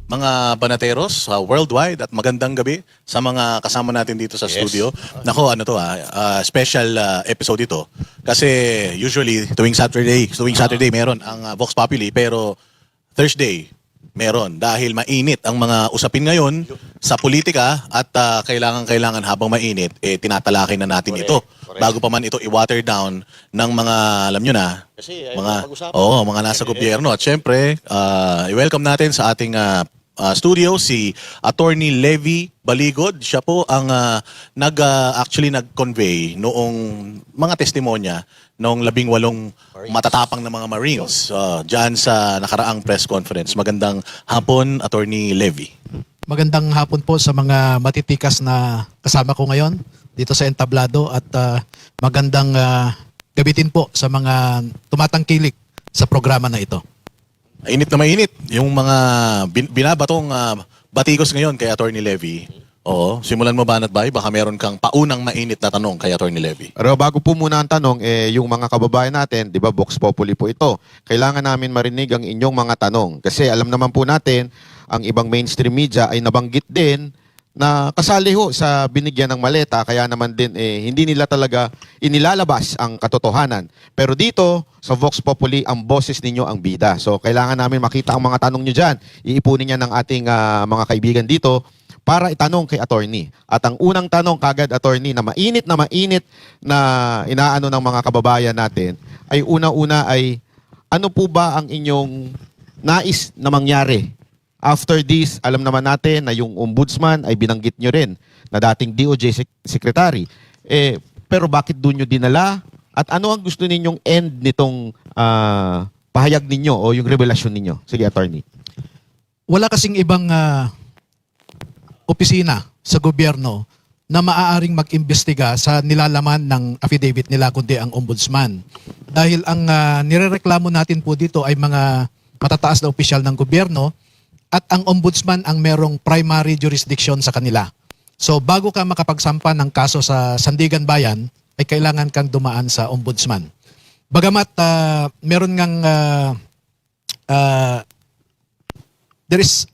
mga banateros worldwide at magandang gabi sa mga kasama natin dito sa studio. Nako, ano to special episode ito. Kasi usually tuwing Saturday meron ang Vox Populi, pero Thursday meron dahil mainit ang mga usapin ngayon sa politika at kailangan habang mainit tinatalakay na natin ito bago pa man ito i-water down ng mga alam nyo na Kasi mga nasa gobyerno. At syempre i-welcome natin sa ating studio si Attorney Levy Baligod. Siya po ang actually nag-convey noong mga testimonya noong 18 matatapang na mga Marines dyan sa nakaraang press conference. Magandang hapon, Attorney Levy. Magandang hapon po sa mga matitikas na kasama ko ngayon dito sa Entablado at magandang gabi din po sa mga tumatangkilik sa programa na ito. Mainit na mainit yung mga binabatong batikos ngayon kay Attorney Levy. Oo, simulan mo ba, Bay? Baka meron kang paunang mainit na tanong kay Attorney Levy. Pero bago po muna ang tanong, yung mga kababayan natin, di ba, Vox Populi po ito. Kailangan namin marinig ang inyong mga tanong. Kasi alam naman po natin, ang ibang mainstream media ay nabanggit din na kasali ho sa binigyan ng maleta, kaya naman din hindi nila talaga inilalabas ang katotohanan. Pero dito, sa Vox Populi, ang boses ninyo ang bida. So kailangan namin makita ang mga tanong nyo dyan. Iipunin niya ng ating mga kaibigan dito para itanong kay attorney. At ang unang tanong kagad, attorney, na mainit na inaano ng mga kababayan natin, ay una-una ay, ano po ba ang inyong nais na mangyari? After this, alam naman natin na yung ombudsman ay binanggit nyo rin na dating DOJ secretary. Pero bakit doon nyo dinala? At ano ang gusto ninyong end nitong pahayag ninyo o yung revelasyon ninyo? Sige, attorney. Wala kasing ibang opisina sa gobyerno na maaaring mag-imbestiga sa nilalaman ng affidavit nila kundi ang ombudsman. Dahil ang nirereklamo natin po dito ay mga matataas na opisyal ng gobyerno at ang ombudsman ang merong primary jurisdiction sa kanila. So bago ka makapagsampa ng kaso sa Sandigan Bayan, ay kailangan kang dumaan sa ombudsman. Bagamat meron ngang there is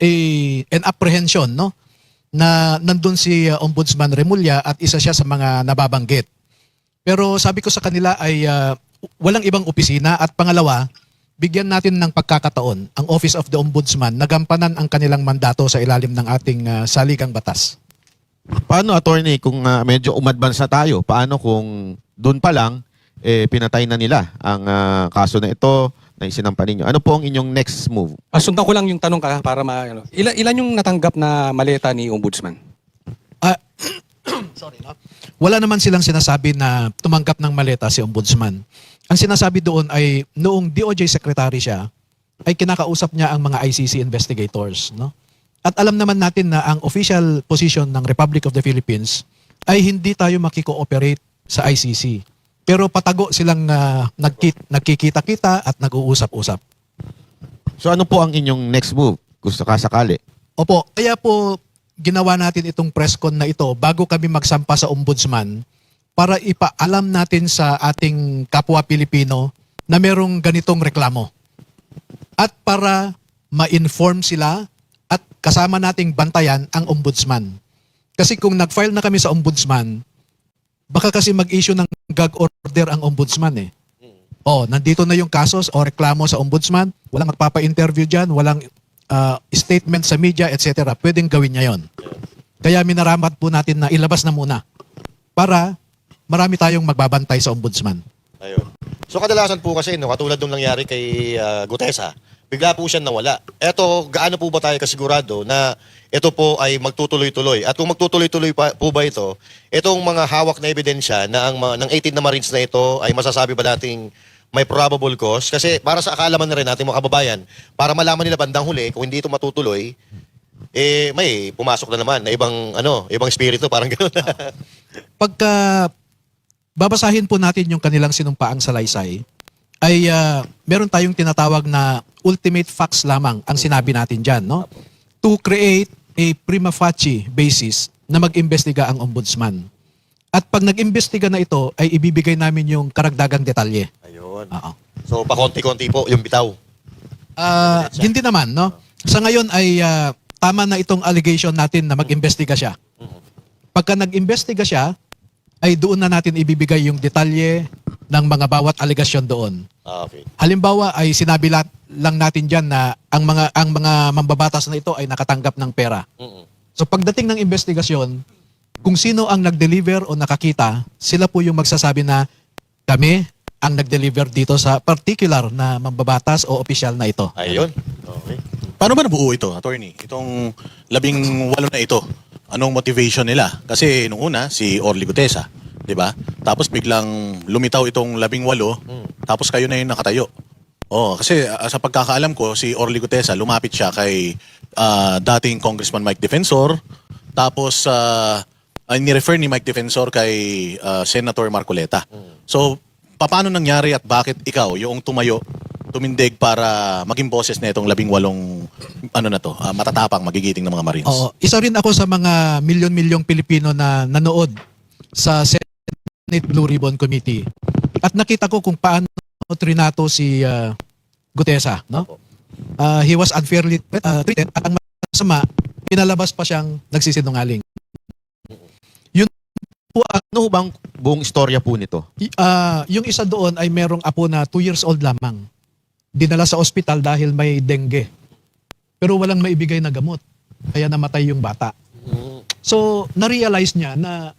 an apprehension, no? Na nandun si Ombudsman Remulla at isa siya sa mga nababanggit. Pero sabi ko sa kanila ay walang ibang opisina at pangalawa, bigyan natin ng pagkakataon ang Office of the Ombudsman na gampanan ang kanilang mandato sa ilalim ng ating saligang batas. Paano, attorney, kung medyo umadvance na tayo? Paano kung doon pa lang pinatay na nila ang kaso na ito na isinampa ninyo? Ano po ang inyong next move? Sundan ko lang yung tanong ka para ilan yung natanggap na maleta ni Ombudsman? Sorry, no? Wala naman silang sinasabi na tumanggap ng maleta si Ombudsman. Ang sinasabi doon ay noong DOJ secretary siya, ay kinakausap niya ang mga ICC investigators, no? At alam naman natin na ang official position ng Republic of the Philippines ay hindi tayo makiko-operate sa ICC. Pero patago silang nagkikita-kita at nag-uusap-usap. So ano po ang inyong next move? Gusto ka sakali? Opo, kaya po ginawa natin itong press con na ito bago kami magsampa sa ombudsman para ipaalam natin sa ating kapwa Pilipino na merong ganitong reklamo. At para ma-inform sila at kasama nating bantayan ang ombudsman. Kasi kung nag-file na kami sa ombudsman, baka kasi mag-issue ng gag order ang ombudsman eh. Nandito na yung kasos o reklamo sa ombudsman, walang magpapa-interview dyan, walang statement sa media, etc. Pwedeng gawin niya yon. Kaya minaramat po natin na ilabas na muna para marami tayong magbabantay sa ombudsman. Ayun. So kadalasan po kasi, no, katulad nung nangyari kay Gutesa, bigla po siya nawala. Eto, gaano po ba tayo kasigurado na ito po ay magtutuloy-tuloy? At kung magtutuloy-tuloy po ba ito, itong mga hawak na ebidensya na ng 18 na Marines na ito ay masasabi ba nating may probable cause? Kasi para sa akalaman na rin natin mga kababayan, para malaman nila bandang huli, kung hindi ito matutuloy, may pumasok na naman na ibang espiritu, parang gano'n. Pagka babasahin po natin yung kanilang sinumpaang salaysay, ay meron tayong tinatawag na ultimate facts lamang ang sinabi natin dyan, no? To create a prima facie basis na mag-imbestiga ang ombudsman. At pag nag-imbestiga na ito, ay ibibigay namin yung karagdagang detalye. Ayun. Oo. So, pakonti-konti po yung bitaw. Hindi naman, no? Sa ngayon ay tama na itong allegation natin na mag-imbestiga siya. Pagka nag-imbestiga siya, ay doon na natin ibibigay yung detalye ng mga bawat alegasyon doon. Okay. Halimbawa ay sinabi lang natin diyan na ang mga mambabatas na ito ay nakatanggap ng pera. Mm-mm. So pagdating ng investigasyon, kung sino ang nag-deliver o nakakita, sila po yung magsasabi na kami ang nag-deliver dito sa particular na mambabatas o opisyal na ito. Ayun. Okay. Paano ba nabuo ito, attorney? Itong 18 na ito. Anong motivation nila? Kasi nung una, si Orly Gutesa, di ba? Tapos biglang lumitaw itong 18, tapos kayo na yung nakatayo. Oh, kasi sa pagkakaalam ko, si Orly Gutesa, lumapit siya kay dating Congressman Mike Defensor, tapos ni-refer ni Mike Defensor kay Senator Marcoleta. So, paano nangyari at bakit ikaw, yung tumindig para maging boses na itong 18 matatapang magigiting ng mga Marines? Oo, isa rin ako sa mga milyon-milyong Pilipino na nanood sa Senate Blue Ribbon Committee. At nakita ko kung paano trinato si Gutesa, no? He was unfairly treated at ang masama, pinalabas pa siyang nagsisinungaling. Yun po Ano bang buong istorya po nito? yung isa doon ay merong apo na 2 years old lamang. Dinala sa ospital dahil may dengue. Pero walang maibigay na gamot. Kaya namatay yung bata. So, na-realize niya na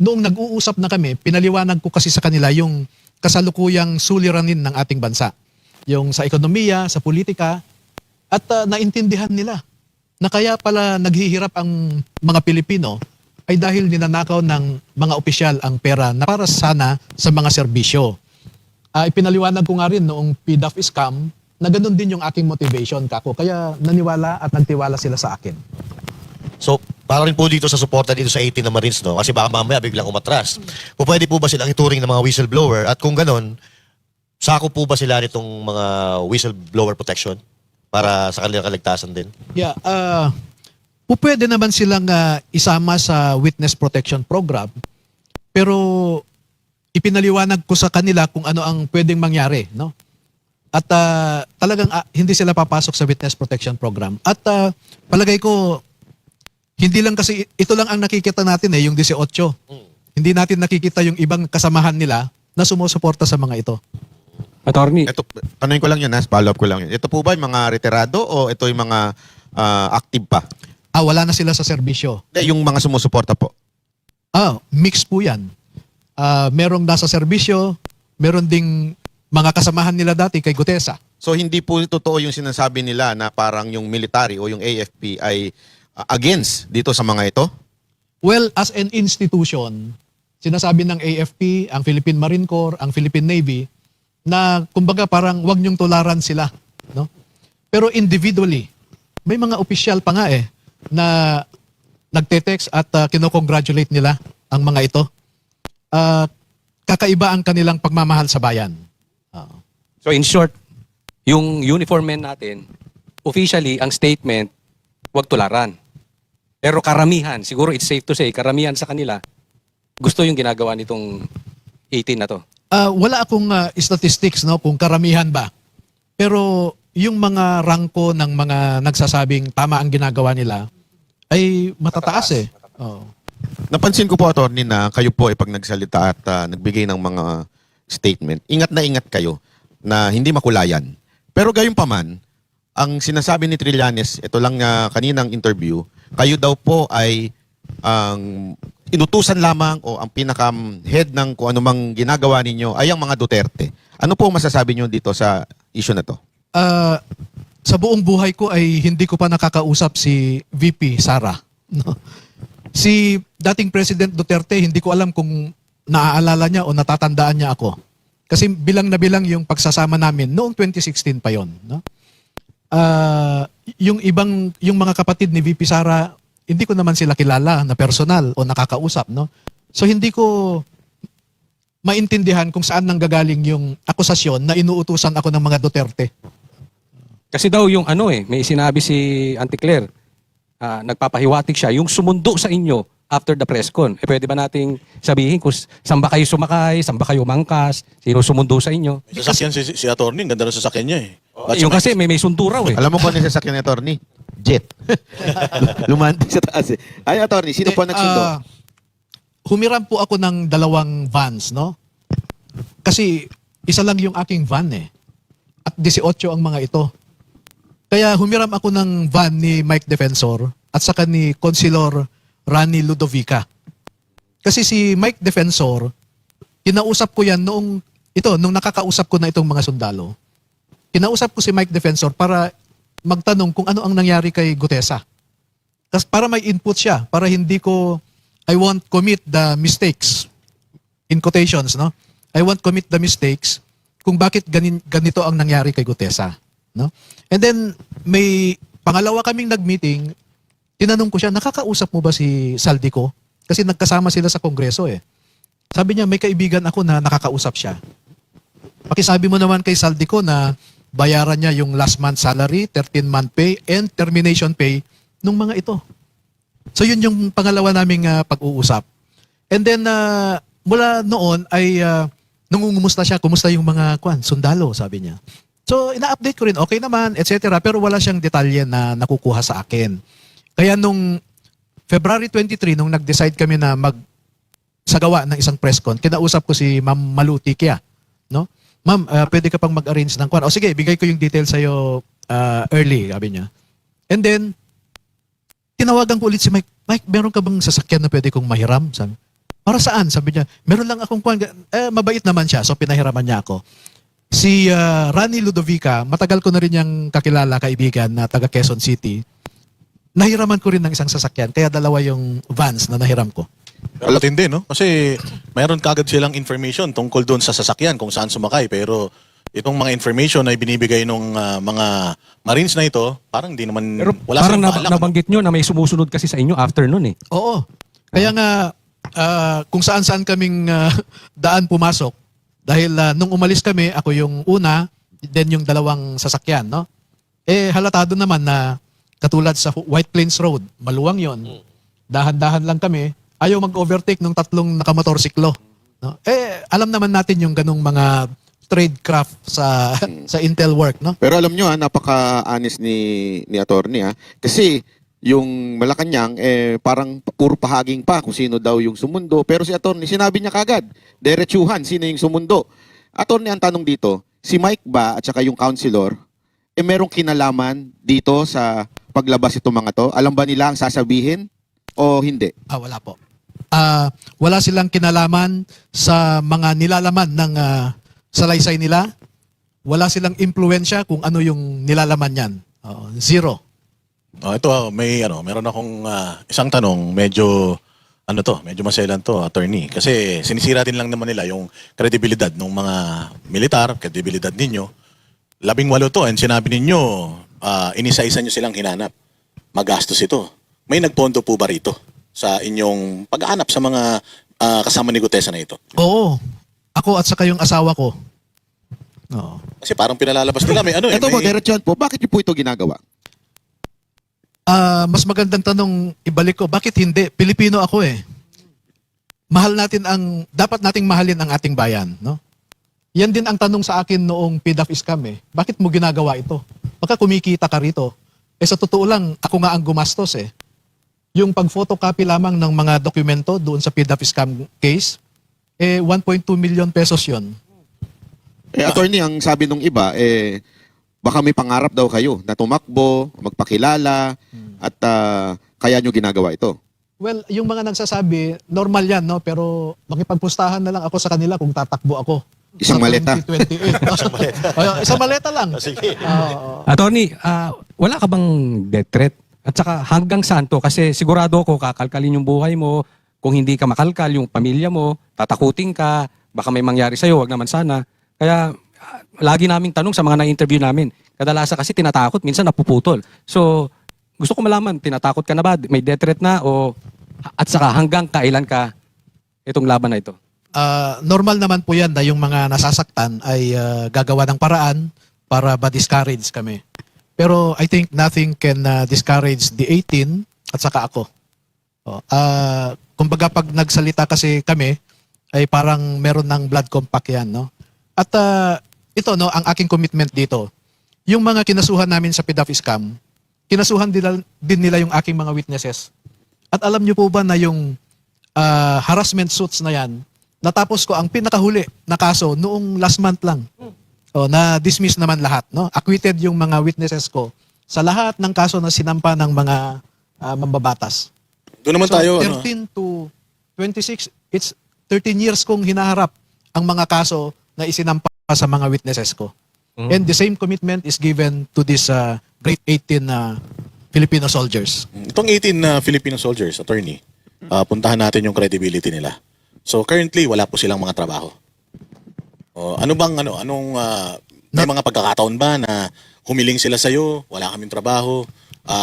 noong nag-uusap na kami, pinaliwanag ko kasi sa kanila yung kasalukuyang suliranin ng ating bansa. Yung sa ekonomiya, sa politika, at naintindihan nila na kaya pala naghihirap ang mga Pilipino ay dahil ninanakaw ng mga opisyal ang pera na para sana sa mga serbisyo. Ipinaliwanag ko nga rin noong PDAF scam na ganun din yung aking motivation, kako. Kaya naniwala at nagtiwala sila sa akin. So, para rin po dito sa suporta dito sa 18 na Marines, no? Kasi baka mamaya biglang umatras. Pwede po ba silang ituring ng mga whistleblower? At kung ganon, sako po ba sila nitong mga whistleblower protection para sa kanilang kaligtasan din? Yeah, pwede naman silang isama sa Witness Protection Program, pero ipinaliwanag ko sa kanila kung ano ang pwedeng mangyari, no? At talagang hindi sila papasok sa Witness Protection Program. At palagay ko, hindi lang kasi, ito lang ang nakikita natin yung 18. Hindi natin nakikita yung ibang kasamahan nila na sumusuporta sa mga ito. Attorney, Ito, tanongin ko lang yun, follow up ko lang yun. Ito po ba yung mga retirado o ito yung mga active pa? Wala na sila sa serbisyo. Yung mga sumusuporta po. Mix po yan. Merong nasa serbisyo, meron ding mga kasamahan nila dati kay Gutesa. So hindi po totoo yung sinasabi nila na parang yung military o yung AFP ay against dito sa mga ito? Well, as an institution, sinasabi ng AFP, ang Philippine Marine Corps, ang Philippine Navy, na kumbaga parang wag niyong tularan sila. No? Pero individually, may mga opisyal pa nga na nagte-text at kinocongratulate nila ang mga ito. Kakaiba ang kanilang pagmamahal sa bayan. so in short, yung uniform men natin, officially, ang statement, wag tularan. Pero karamihan, siguro it's safe to say, karamihan sa kanila, gusto yung ginagawa nitong 18 na to. Wala akong statistics kung karamihan ba. Pero yung mga rangko ng mga nagsasabing tama ang ginagawa nila ay matataas. Oo. Napansin ko po, attorney, na kayo po ay pag nagsalita at nagbigay ng mga statement, ingat na ingat kayo na hindi makulayan. Pero gayon pa man, ang sinasabi ni Trillanes, ito lang kaninang interview, kayo daw po ay ang inutusan lamang o ang pinaka-head ng kung anumang ginagawa ninyo ay ang mga Duterte. Ano po masasabi nyo dito sa issue na to? Sa buong buhay ko ay hindi ko pa nakakausap si VP Sara. No? Si dating President Duterte, hindi ko alam kung naaalala niya o natatandaan niya ako. Kasi bilang na bilang yung pagsasama namin noong 2016 pa yon. No? Yung mga kapatid ni VP Sara, hindi ko naman sila kilala na personal o nakakausap. No? So hindi ko maintindihan kung saan nanggagaling yung akusasyon na inuutusan ako ng mga Duterte. Kasi daw yung may sinabi si Auntie Claire, nagpapahiwatig siya, yung sumundo sa inyo after the press con. Pwede ba nating sabihin kung saan ba kayo sumakay, saan ba kayo mangkas, sino sumundo sa inyo? May sasakyan si attorney, ang ganda ng sasakyan niya . What's Yung your kasi may suntura eh. Alam mo kung ano yung sasakyan ni attorney? Jet. Lumanting sa taas eh. Ay, attorney, sino po nagsundo? Humiram po ako ng 2 vans, no? Kasi isa lang yung aking van eh. At 18 ang mga ito. Kaya humiram ako ng van ni Mike Defensor at saka ni Consilor Rani Ludovica. Kasi si Mike Defensor, kinausap ko yan nung nakakausap ko na itong mga sundalo. Kinausap ko si Mike Defensor para magtanong kung ano ang nangyari kay Gutesa. Kasi para may input siya, para hindi ko, I won't commit the mistakes, in quotations, no? I won't commit the mistakes kung bakit ganito ang nangyari kay Gutesa. No? And then, may pangalawa kaming nag-meeting, tinanong ko siya, nakakausap mo ba si Saldico? Kasi nagkasama sila sa kongreso eh. Sabi niya, may kaibigan ako na nakakausap siya. Pakisabi mo naman kay Saldico na bayaran niya yung last month salary, 13-month pay, and termination pay nung mga ito. So yun yung pangalawa naming pag-uusap. And then, mula noon ay nangungumusta siya, kumusta yung mga sundalo, sabi niya. So, ina-update ko rin, okay naman, etc. Pero wala siyang detalye na nakukuha sa akin. Kaya nung February 23, nung nag-decide kami na magsagawa ng isang press con, kinausap ko si Ma'am Malu Tikia, no? Ma'am, pwede ka pang mag-arrange ng O sige, bigay ko yung details sa'yo early, sabi niya. And then, tinawagan ko ulit si Mike. Mike, meron ka bang sasakyan na pwede kong mahiram? Sabi, para saan? Sabi niya, meron lang akong mabait naman siya, so pinahiraman niya ako. Si Rani Ludovica, matagal ko na rin yung kakilala, kaibigan na taga Quezon City. Nahiraman ko rin ng isang sasakyan, kaya 2 yung vans na nahiram ko. Pero matindi, no? Kasi mayroon kagad silang information tungkol doon sa sasakyan kung saan sumakay. Pero itong mga information na ibinibigay ng mga Marines na ito, parang hindi naman, Pero wala parang silang balak. nabanggit nyo na may sumusunod kasi sa inyo after nun eh. Oo. Kaya nga, kung saan-saan kaming daan pumasok, dahil nung umalis kami, ako yung una, then yung 2 sasakyan, no? Eh, halatado naman na katulad sa White Plains Road, maluwang yon. Dahan-dahan lang kami, ayaw mag-overtake ng 3 nakamotorsiklo. No? Eh, alam naman natin yung ganung mga tradecraft sa Intel work, no? Pero alam nyo napaka-honest ni attorney kasi yung Malacanang parang puro pahaging pa kung sino daw yung sumundo. Pero si attorney, sinabi niya kagad, diretsuhan, sino yung sumundo. Attorney, ang tanong dito, si Mike ba at saka yung counselor, merong kinalaman dito sa paglabas itong mga to? Alam ba nila ang sasabihin o hindi? Wala po. Wala silang kinalaman sa mga nilalaman ng salaysay nila. Wala silang impluensya kung ano yung nilalaman yan. Zero. Ito, meron akong isang tanong, medyo maselan to, attorney. Kasi sinisira din lang naman nila yung kredibilidad ng mga militar, kredibilidad ninyo. 18 to, and sinabi ninyo, inisa-isa nyo silang hinanap. Magastos ito. May nagpondo po ba rito sa inyong pag-aanap sa mga kasama ni Gutesa na ito? Oo. Ako at saka yung asawa ko. Oo. Kasi parang pinalalabas nila, may Ito po, may... diretsuhan po, bakit niyo po ito ginagawa? Mas magandang tanong ibalik ko, bakit hindi? Pilipino ako eh. Dapat nating mahalin ang ating bayan, no? Yan din ang tanong sa akin noong PDAF scam eh. Bakit mo ginagawa ito? Baka kumikita ka rito. Sa totoo lang, ako nga ang gumastos eh. Yung pag-photocopy lamang ng mga dokumento doon sa PDAF scam case, 1.2 million pesos yun. Attorney, ang sabi nung iba, baka may pangarap daw kayo na tumakbo, magpakilala, at kaya nyo ginagawa ito. Well, yung mga nagsasabi, normal yan, no? Pero makipagpustahan na lang ako sa kanila kung tatakbo ako. Isang Sa maleta. 2028. Isang maleta lang. Sige. Attorney, wala ka bang death threat? At saka hanggang saan to? Kasi sigurado ko kakalkalin yung buhay mo. Kung hindi ka makalkal, yung pamilya mo, tatakutin ka, baka may mangyari sa'yo, wag naman sana. Kaya lagi naming tanong sa mga na-interview namin. Kadalasan kasi tinatakot, minsan napuputol. So, gusto ko malaman, tinatakot ka na ba? May death threat na? At saka hanggang kailan ka itong laban na ito? Normal naman po yan na yung mga nasasaktan ay gagawa ng paraan para ma-discourage kami. Pero I think nothing can discourage the 18 at saka ako. Kumbaga pag nagsalita kasi kami, ay parang meron ng blood compact yan, no? At ito, no, ang aking commitment dito, yung mga kinasuhan namin sa PDAF scam, kinasuhan din nila yung aking mga witnesses. At alam niyo po ba na yung harassment suits na yan, natapos ko ang pinakahuli na kaso noong last month lang. O, na-dismiss naman lahat. No? Acquitted yung mga witnesses ko sa lahat ng kaso na sinampa ng mga mambabatas. Doon naman So, tayo, 13 to 26, it's 13 years kong hinaharap ang mga kaso na isinampa sa mga witnesses ko. And the same commitment is given to this grade 18 Filipino soldiers. Itong 18 na Filipino soldiers, attorney, puntahan natin yung credibility nila. So currently, wala po silang mga trabaho. May mga pagkakataon ba na humiling sila sa'yo, wala kaming trabaho,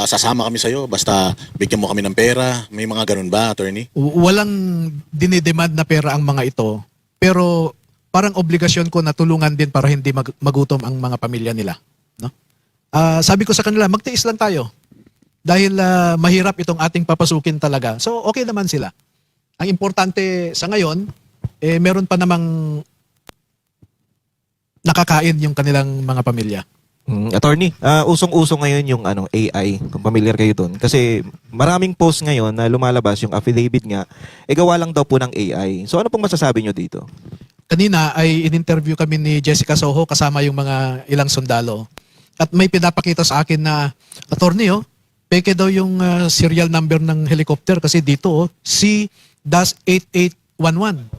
sasama kami sa'yo, basta bigyan mo kami ng pera, may mga ganun ba, attorney? Walang dinidemand na pera ang mga ito, pero parang obligasyon ko na tulungan din para hindi magutom ang mga pamilya nila. No? Sabi ko sa kanila, magtiis lang tayo. Dahil mahirap itong ating papasukin talaga. So okay naman sila. Ang importante sa ngayon, meron pa namang nakakain yung kanilang mga pamilya. Attorney, usong-uso ngayon yung AI, kung familiar kayo dun. Kasi maraming post ngayon na lumalabas yung affidavit nga, gawa lang daw po ng AI. So ano pong masasabi nyo dito? Kanina ay in-interview kami ni Jessica Soho kasama yung mga ilang sundalo. At may pinapakita sa akin na, attorney, peke daw yung serial number ng helicopter kasi dito, C-8811.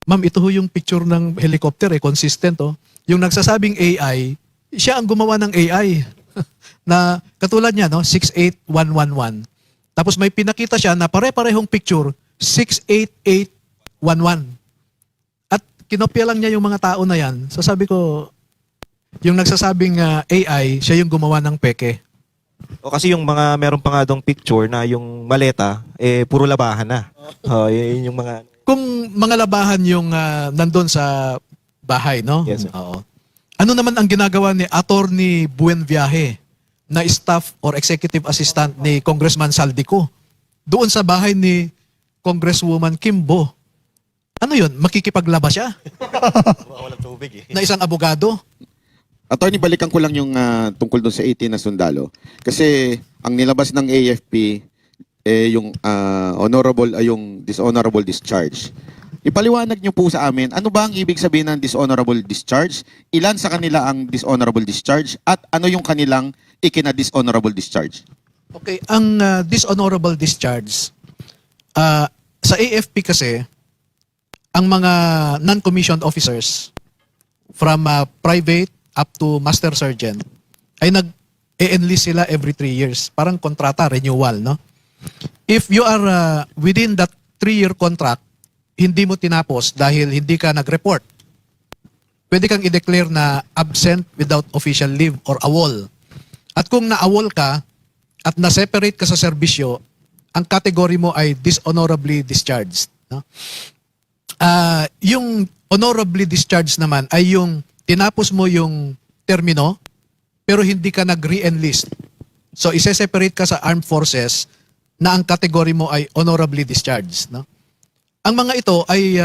Ma'am, ito yung picture ng helicopter, consistent. Yung nagsasabing AI, siya ang gumawa ng AI. Na katulad niya, 68111. Tapos may pinakita siya na pare-parehong picture, 68811. At kinopya lang niya yung mga tao na yan. So sabi ko, yung nagsasabing AI, siya yung gumawa ng peke. O kasi yung mga, meron pa nga dong picture na yung maleta, puro labahan na. Yun yung mga... Kung mga labahan yung nandun sa bahay, no? Yes, sir. Oo. Ano naman ang ginagawa ni Attorney Buenviaje na staff or executive assistant ni Congressman Saldico doon sa bahay ni Congresswoman Kimbo? Ano yun? Makikipaglaba siya Walang tubig na isang abogado? Attorney, balikan ko lang yung tungkol doon sa 18 na sundalo. Kasi ang nilabas ng AFP, yung yung dishonorable discharge. Ipaliwanag niyo po sa amin, ano ba ang ibig sabihin ng dishonorable discharge? Ilan sa kanila ang dishonorable discharge? At ano yung kanilang ikina-dishonorable discharge? Okay, ang dishonorable discharge, sa AFP kasi, ang mga non-commissioned officers from private up to master sergeant ay nag-e-enlist sila every 3 years. Parang kontrata, renewal, no? If you are within that 3-year contract, hindi mo tinapos dahil hindi ka nag-report, pwede kang i-declare na absent without official leave or AWOL. At kung na-AWOL ka at na-separate ka sa serbisyo, ang category mo ay dishonorably discharged. No? Yung honorably discharged naman ay yung tinapos mo yung termino pero hindi ka nag-re-enlist. So, ise-separate ka sa armed forces na ang category mo ay honorably discharged. No? Ang mga ito ay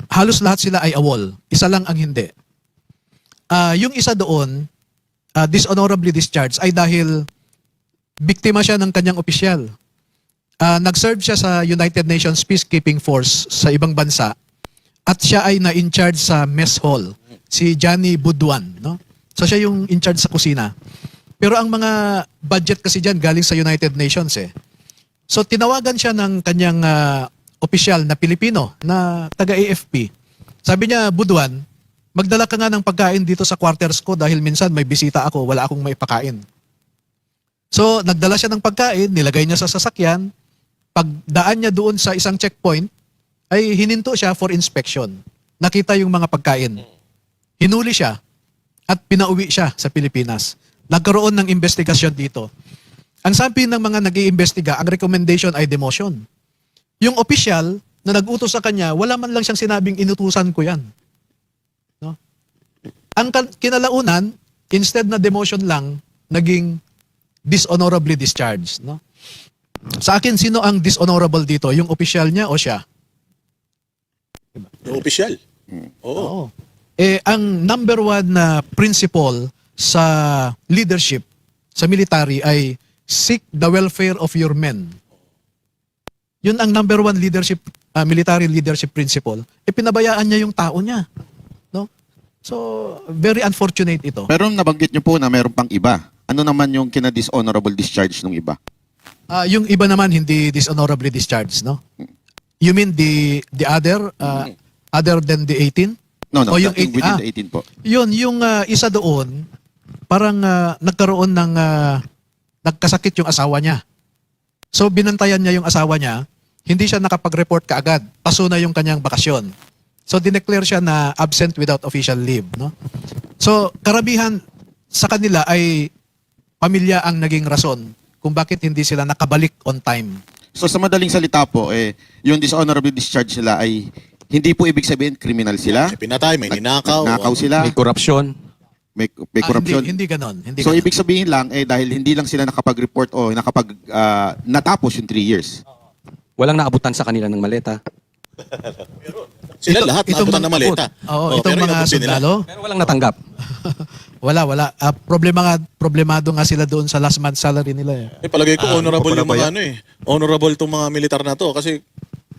halos lahat sila ay AWOL. Isa lang ang hindi. Yung isa doon, dishonorably discharged ay dahil biktima siya ng kanyang opisyal. Nag-serve siya sa United Nations Peacekeeping Force sa ibang bansa at siya ay na-in charge sa mess hall. Si Johnny Buduan. No? So siya yung in charge sa kusina. Pero ang mga budget kasi dyan galing sa United Nations eh. So tinawagan siya ng kanyang opisyal na Pilipino na taga-AFP. Sabi niya, Buduan, magdala ka nga ng pagkain dito sa quarters ko dahil minsan may bisita ako, wala akong may pakain. So nagdala siya ng pagkain, nilagay niya sa sasakyan, pagdaan niya doon sa isang checkpoint, ay hininto siya for inspection. Nakita yung mga pagkain. Hinuli siya at pinauwi siya sa Pilipinas. Nagkaroon ng investigasyon dito. Ang sabi ng mga nag-iimbestiga, ang recommendation ay demotion. Yung opisyal na nag-utos sa kanya, wala man lang siyang sinabing inutusan ko yan. No? Ang kinalaunan, instead na demotion lang, naging dishonorably discharged. No? Sa akin, sino ang dishonorable dito? Yung opisyal niya o siya? Yung opisyal. Oo. Oo. Ang number one na principle sa leadership, sa military ay seek the welfare of your men. Yun ang number one leadership, military leadership principle. Pinabayaan niya yung tao niya. No? So, very unfortunate ito. Pero nabanggit nyo po na meron pang iba. Ano naman yung kina-dishonorable discharge ng iba? Yung iba naman hindi dishonorably discharged, no? You mean the other than the 18? No, O yung within the 18 po. Yun, yung isa doon, parang nagkaroon ng nagkasakit yung asawa niya. So binantayan niya yung asawa niya, hindi siya nakapag-report kaagad. Paso na yung kanyang bakasyon. So dineclare siya na absent without official leave, no? So karamihan sa kanila ay pamilya ang naging rason kung bakit hindi sila nakabalik on time. So sa madaling salita po, yung dishonorable discharge nila ay hindi po ibig sabihin criminal sila. May pinatay, may ninakaw. Nakaw sila, May korupsyon. may corruption. Hindi ganon. Hindi So ganon. ibig sabihin lang dahil hindi lang sila nakapag-report o natapos yung 3 years. Walang naabutan sa kanila ng maleta. Sila lahat itong naabutan na maleta. Oo, itong pero mga inabot din nila. sundalo. Pero walang natanggap. Wala. Problemado nga sila doon sa last month salary nila eh. Palagay ko honorable para yung ba mga yan? ano Honorable tong mga militar na to kasi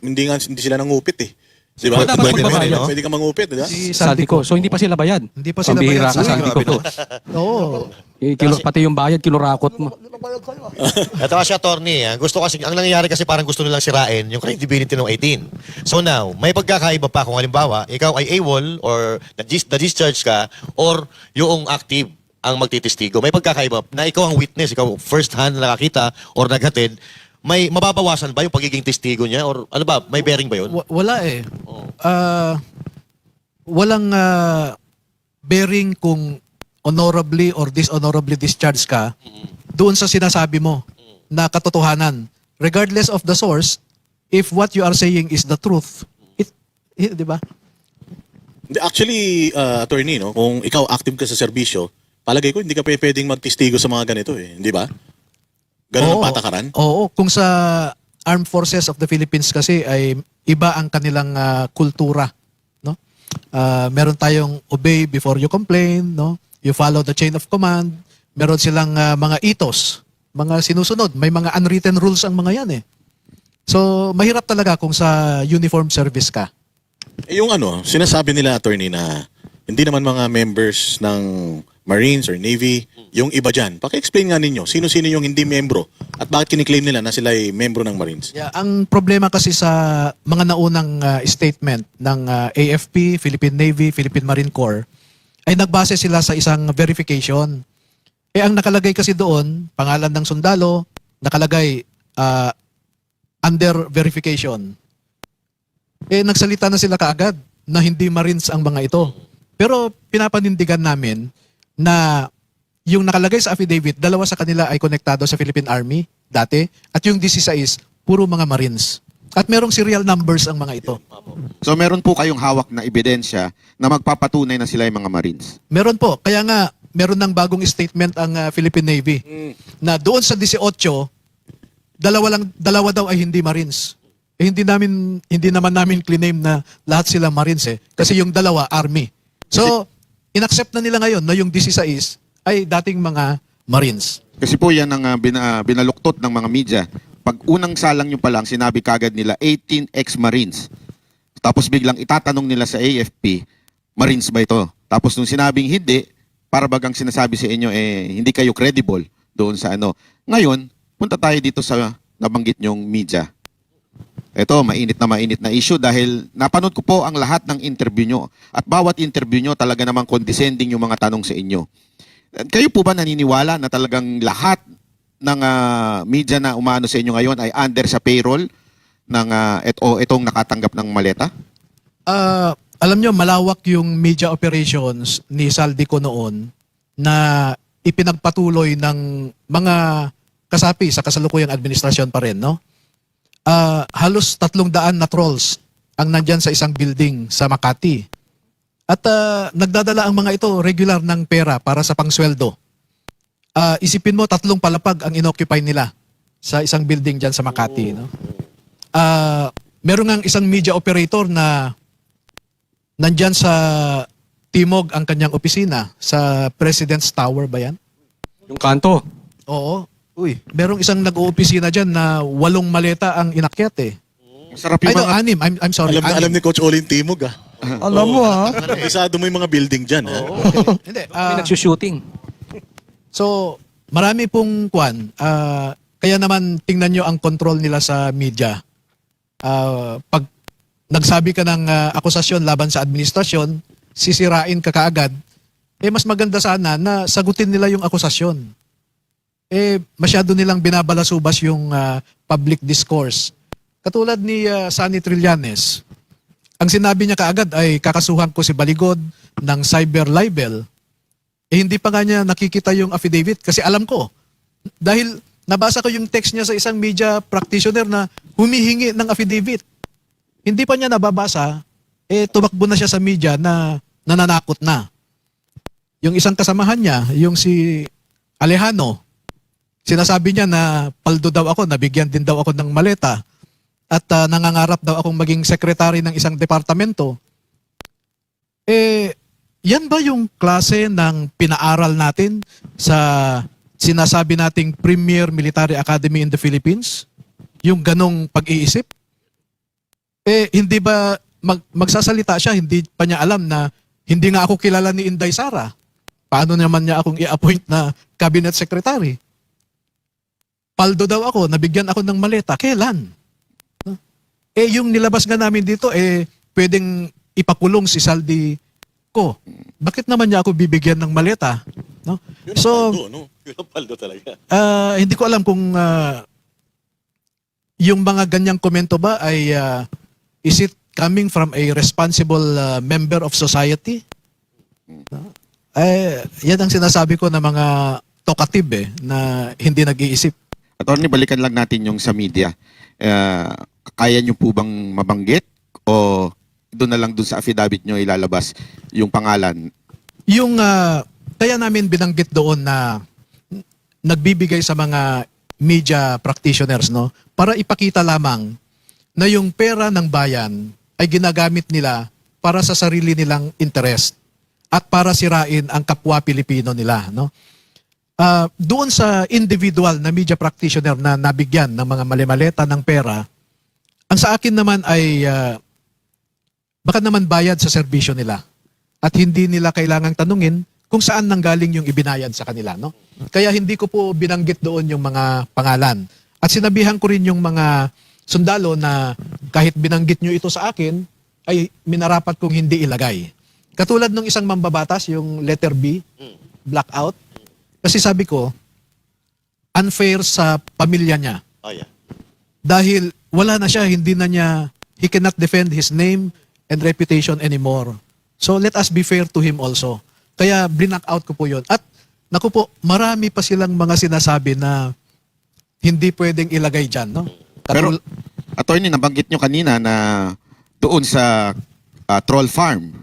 hindi sila nangupit eh. Di ba? Dapat magbabayad, no? Pwede ka mangupit, di ba? Si Saldico. So hindi pa sila bayad. Hindi pa sila Pambihira bayad. ka, Saldico ko. Oo. Pati yung bayad, kinurakot mo. Ito kasi, attorney, gusto kasi, ang nangyayari kasi parang gusto nilang sirain yung credibility ng 18. So now, may pagkakaiba pa kung halimbawa, ikaw ay AWOL or na-discharge ka or yung active ang magtitistigo. May pagkakaiba na ikaw ang witness, ikaw first hand na nakakita or naghatid, may mababawasan ba yung pagiging testigo niya or ano ba, may bearing ba yun? Wala eh. Walang bearing kung honorably or dishonorably discharged ka doon sa sinasabi mo na katotohanan. Regardless of the source, if what you are saying is the truth, di ba? Actually, attorney, no, kung ikaw active ka sa serbisyo, palagay ko hindi ka pwedeng magtestigo sa mga ganito eh, di ba? Ganun ang patakaran? Oo. Kung sa Armed Forces of the Philippines kasi ay iba ang kanilang kultura. No? Meron tayong obey before you complain. No? You follow the chain of command. Meron silang mga ethos, mga sinusunod. May mga unwritten rules ang mga yan eh. So, mahirap talaga kung sa uniform service ka. Yung sinasabi nila, attorney, na hindi naman mga members ng Marines or Navy, yung iba dyan. Paki-explain nga ninyo, sino-sino yung hindi membro at bakit kiniklaim nila na sila ay membro ng Marines? Yeah, ang problema kasi sa mga naunang statement ng AFP, Philippine Navy, Philippine Marine Corps, ay nagbase sila sa isang verification. Ang nakalagay kasi doon, pangalan ng sundalo, nakalagay under verification. Nagsalita na sila kaagad na hindi Marines ang mga ito. Pero pinapanindigan namin na yung nakalagay sa affidavit, 2 sa kanila ay konektado sa Philippine Army dati at yung 16 puro mga Marines. At merong serial numbers ang mga ito. So meron po kayong hawak na ebidensya na magpapatunay na sila yung mga Marines. Meron po. Kaya nga, meron ng bagong statement ang Philippine Navy na doon sa 18, dalawa daw ay hindi Marines. Hindi naman namin claim na lahat sila Marines eh. Kasi yung 2, Army. So, inaccept na nila ngayon na yung 16 ay dating mga Marines. Kasi po yan ang binaluktot ng mga media. Pag unang salang nyo pa lang, sinabi kagad nila 18 ex-Marines. Tapos biglang itatanong nila sa AFP, Marines ba ito? Tapos nung sinabing hindi, para bagang sinasabi sa inyo, hindi kayo credible doon sa ano. Ngayon, punta tayo dito sa nabanggit nyong media. Ito, mainit na issue dahil napanood ko po ang lahat ng interview nyo. At bawat interview nyo talaga namang condescending yung mga tanong sa inyo. Kayo po ba naniniwala na talagang lahat ng media na umano sa inyo ngayon ay under sa payroll ng itong nakatanggap ng maleta? Alam nyo, malawak yung media operations ni Saldico noon na ipinagpatuloy ng mga kasapi sa kasalukuyang administrasyon pa rin, no? Halos 300 na trolls ang nandyan sa isang building sa Makati. At nagdadala ang mga ito regular ng pera para sa pangsweldo. Isipin mo, 3 palapag ang inoccupy nila sa isang building dyan sa Makati. No? Meron ngang isang media operator na nandyan sa timog ang kanyang opisina sa President's Tower ba yan? Yung kanto. Oo. Uy, Merong isang nag-oopisina dyan na 8 maleta ang inakyat eh. sarap Ay, yung no, mga... 6. I'm sorry. Alam ni Coach Olin Timog ah. Alam mo ha. Isado mo yung mga building dyan. Hindi. May nagsushooting. So, marami pong kwan. Kaya naman tingnan nyo ang control nila sa media. Pag nagsabi ka ng akusasyon laban sa administrasyon, sisirain ka kaagad, mas maganda sana na sagutin nila yung akusasyon. Masyado nilang binabalasubas yung public discourse. Katulad ni Sunny Trillanes, ang sinabi niya kaagad ay kakasuhan ko si Baligod ng cyber libel. Hindi pa nga niya nakikita yung affidavit kasi alam ko. Dahil nabasa ko yung text niya sa isang media practitioner na humihingi ng affidavit. Hindi pa niya nababasa, tumakbo na siya sa media na nananakot na. Yung isang kasamahan niya, yung si Alejano, sinasabi niya na paldo daw ako, nabigyan din daw ako ng maleta at nangangarap daw akong maging sekretary ng isang departamento. Yan ba yung klase ng pinaaral natin sa sinasabi nating Premier Military Academy in the Philippines? Yung ganong pag-iisip? Hindi ba magsasalita siya, hindi pa niya alam na hindi nga ako kilala ni Inday Sara. Paano naman niya akong i-appoint na cabinet secretary? Paldo daw ako, nabigyan ako ng maleta. Kailan? Yung nilabas nga namin dito, pwedeng ipakulong si Saldi ko. Bakit naman niya ako bibigyan ng maleta? No? Yun ang So, paldo, no? Yun ang paldo talaga. hindi ko alam kung yung mga ganyang komento ba ay is it coming from a responsible member of society? No? Yan ang sinasabi ko na mga talkative na hindi nag-iisip. Attorney, balikan lang natin yung sa media. Kaya nyo po bang mabanggit o doon na lang doon sa affidavit nyo ilalabas yung pangalan? Yung kaya namin binanggit doon na nagbibigay sa mga media practitioners, no, para ipakita lamang na yung pera ng bayan ay ginagamit nila para sa sarili nilang interest at para sirain ang kapwa Pilipino nila, no. Doon sa individual na media practitioner na nabigyan ng mga malimaleta ng pera, ang sa akin naman ay baka naman bayad sa serbisyo nila at hindi nila kailangang tanungin kung saan nanggaling yung ibinayad sa kanila, no? Kaya hindi ko po binanggit doon yung mga pangalan. At sinabihan ko rin yung mga sundalo na kahit binanggit nyo ito sa akin, ay minarapat kong hindi ilagay. Katulad nung isang mambabatas, yung letter B, blackout. Kasi sabi ko, unfair sa pamilya niya. Oh, yeah. Dahil wala na siya, hindi na niya, he cannot defend his name and reputation anymore. So let us be fair to him also. Kaya blinak out ko po yun. At naku po, marami pa silang mga sinasabi na hindi pwedeng ilagay dyan. No? Pero, attorney, nabanggit nyo kanina na doon sa troll farm,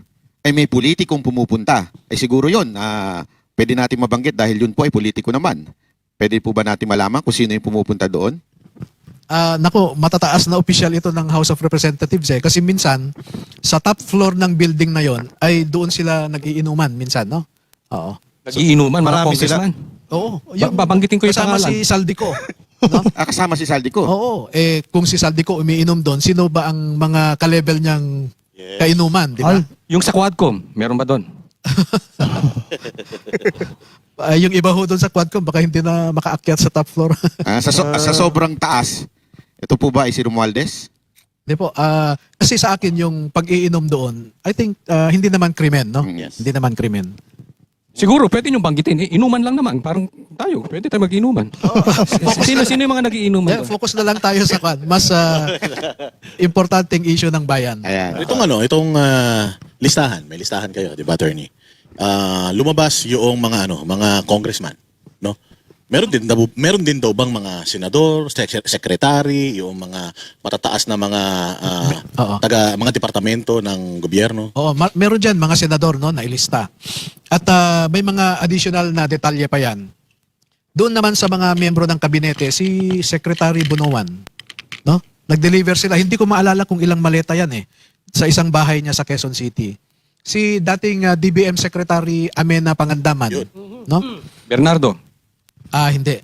ay may politikong pumupunta. Ay siguro yun, pwede natin mabanggit dahil yun po ay politiko naman. Pwede po ba natin malaman kung sino yung pumupunta doon? Naku, matataas na official ito ng House of Representatives kasi minsan sa top floor ng building na yon ay doon sila nagiinuman minsan, no? Oo. Nagiinuman, mga marami congressman. Oo, Babanggitin ko yung kasama pangalan. si Saldico, no? Kasama si Saldico. Oo, kung si Saldico umiinom doon, sino ba ang mga ka-level niyang kainuman, di ba? Yung sa Quadcom, meron ba doon? Yung iba ho doon sa Quadcom baka hindi na makaakyat sa top floor. Sa sobrang taas, ito po ba ay si Romualdez? Di po, kasi sa akin yung pag-iinom doon, I think hindi naman krimen, no? Yes. Hindi naman krimen. Siguro, pwede nyo banggitin. Inuman lang naman. Parang tayo, pwede tayo mag-inuman. Sino yung mga nagiinuman doon? Focus na lang tayo sa kwan. Mas importanteng issue ng bayan. Ayan. Itong listahan, may listahan kayo, di ba, attorney? Lumabas yung mga congressman, no? Meron din daw bang mga senador, secretary, yung mga matataas na mga Oo. mga departamento ng gobyerno? Oo, meron dyan mga senador, no, na ilista. At may mga additional na detalye pa yan. Doon naman sa mga miyembro ng kabinete, si Secretary Bunuan, no? Nag-deliver sila. Hindi ko maalala kung ilang maleta yan sa isang bahay niya sa Quezon City. Si dating DBM Secretary Amena Pangandaman, no? Bernardo, Hindi,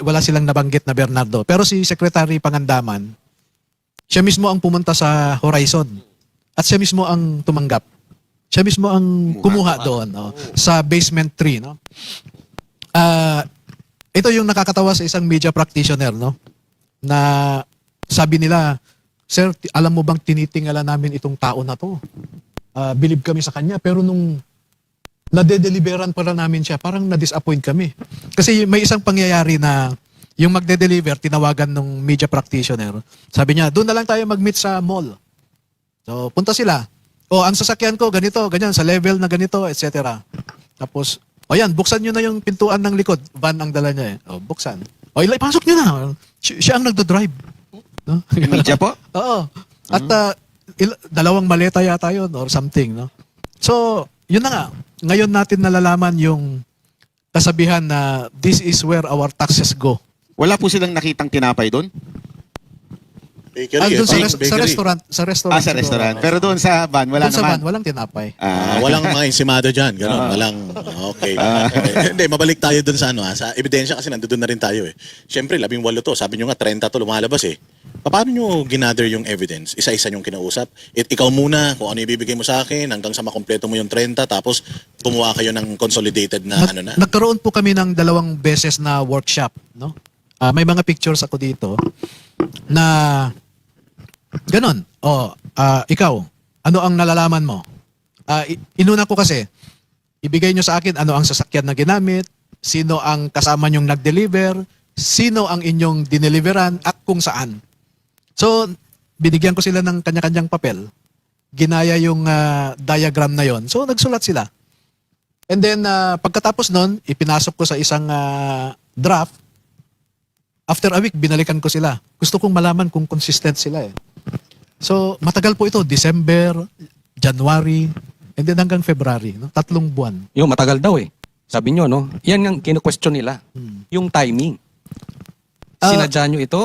wala silang nabanggit na Bernardo. Pero si Secretary Pangandaman, siya mismo ang pumunta sa Horizon. At siya mismo ang tumanggap. Siya mismo ang kumuha doon, no? Sa basement 3, no? Ito yung nakakatawa sa isang media practitioner, no? Na sabi nila, "Sir, alam mo bang tinitingala namin itong tao na to? Believe kami sa kanya, pero nung nade-deliveran pala namin siya, parang na-disappoint kami." Kasi may isang pangyayari na yung magde-deliver, tinawagan ng media practitioner. Sabi niya, "Doon na lang tayo mag-meet sa mall." So, punta sila. "O, ang sasakyan ko, ganito, ganyan, sa level na ganito, etc." Tapos, "O yan, buksan nyo na yung pintuan ng likod." Van ang dala niya eh. "O, buksan." "O, pasok nyo na." Siya ang nagdo-drive. No? Media po? Oo. At dalawang maleta yata yun or something. No? So, yun na nga. Ngayon natin nalalaman yung kasabihan na this is where our taxes go. Wala po silang nakitang tinapay doon? Bakery, Doon sa, bakery. restaurant. Sa restaurant. Sa siguro. restaurant. Pero doon sa van, wala Doon sa naman. van, walang tinapay. Walang mga ensimada dyan, gano'n. Walang, okay. Hindi, mabalik tayo dun sa sa ebidensya kasi nandoon na rin tayo eh. Siyempre, 18 to, sabi nyo nga 30 to lumalabas eh. Paano nyo ginather yung evidence? Isa-isa nyong kinausap? Ikaw muna, kung ano ibibigay mo sa akin, hanggang sa makompleto mo yung 30, tapos gumawa kayo ng consolidated na Nagkaroon po kami ng 2 beses na workshop. No? May mga pictures ako dito na ganon. Ikaw, ano ang nalalaman mo? Inuna ko kasi, ibigay nyo sa akin ano ang sasakyan na ginamit, sino ang kasama nyong nag-deliver, sino ang inyong dineliveran, at kung saan. So, binigyan ko sila ng kanya-kanyang papel. Ginaya yung diagram na yon. So, nagsulat sila. And then, pagkatapos nun, ipinasok ko sa isang draft. After a week, binalikan ko sila. Gusto kong malaman kung consistent sila eh. So, matagal po ito. December, January, and then hanggang February. No? 3 buwan. yung matagal daw eh. Sabi nyo, no? Yan ang kinu-question nila. Yung timing. Sinadya nyo ito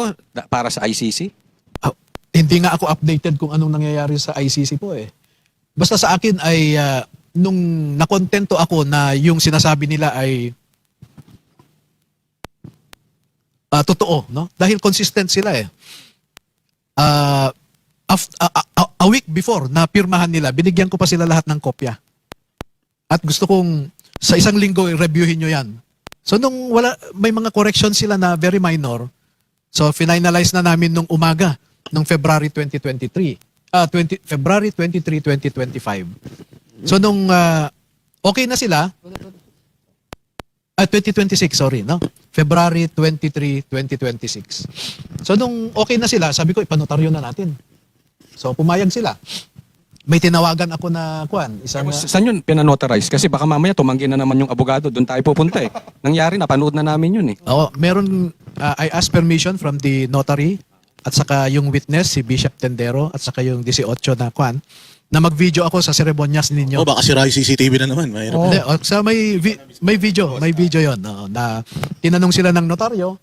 para sa ICC? Hindi nga ako updated kung anong nangyayari sa ICC po eh. Basta sa akin ay nung nakontento ako na yung sinasabi nila ay totoo, no? Dahil consistent sila eh. A week before na pirmahan nila, binigyan ko pa sila lahat ng kopya. At gusto kong sa isang linggo i-reviewin nyo yan. So nung may mga corrections sila na very minor, so finalize na namin nung umaga ng February 2023. February 23, 2025. So nung okay na sila, 2026, sorry, no? February 23, 2026. So nung okay na sila, sabi ko ipanotaryo na natin. So pumayag sila. May tinawagan ako na isang Saan yun pinanotarize? Kasi baka mamaya tumanggi na naman yung abogado, doon tayo pupunta eh. Nangyari, napanood na namin yun eh. meron I asked permission from the notary at saka yung witness si Bishop Tendero at saka yung 18 na mag-video ako sa seremonyas ninyo. baka sira yung CCTV na naman. Mahirap. Hindi, sa may video 'yon na tinanong sila ng notaryo,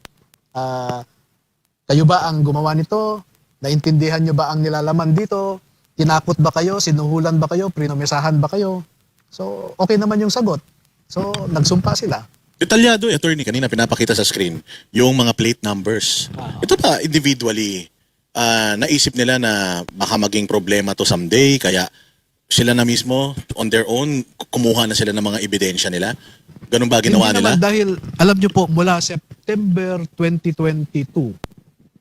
kayo ba ang gumawa nito? Naintindihan nyo ba ang nilalaman dito? Tinakot ba kayo? Sinuhulan ba kayo? Prinomesahan ba kayo? So, okay naman yung sagot. So, nagsumpa sila. Detalyado, attorney, kanina pinapakita sa screen yung mga plate numbers. Ito pa, individually, naisip nila na baka maging problema to someday, kaya sila na mismo, on their own, kumuha na sila ng mga ebidensya nila. Ganun ba ginawa Hindi nila? naman, dahil, alam nyo po, mula September 2022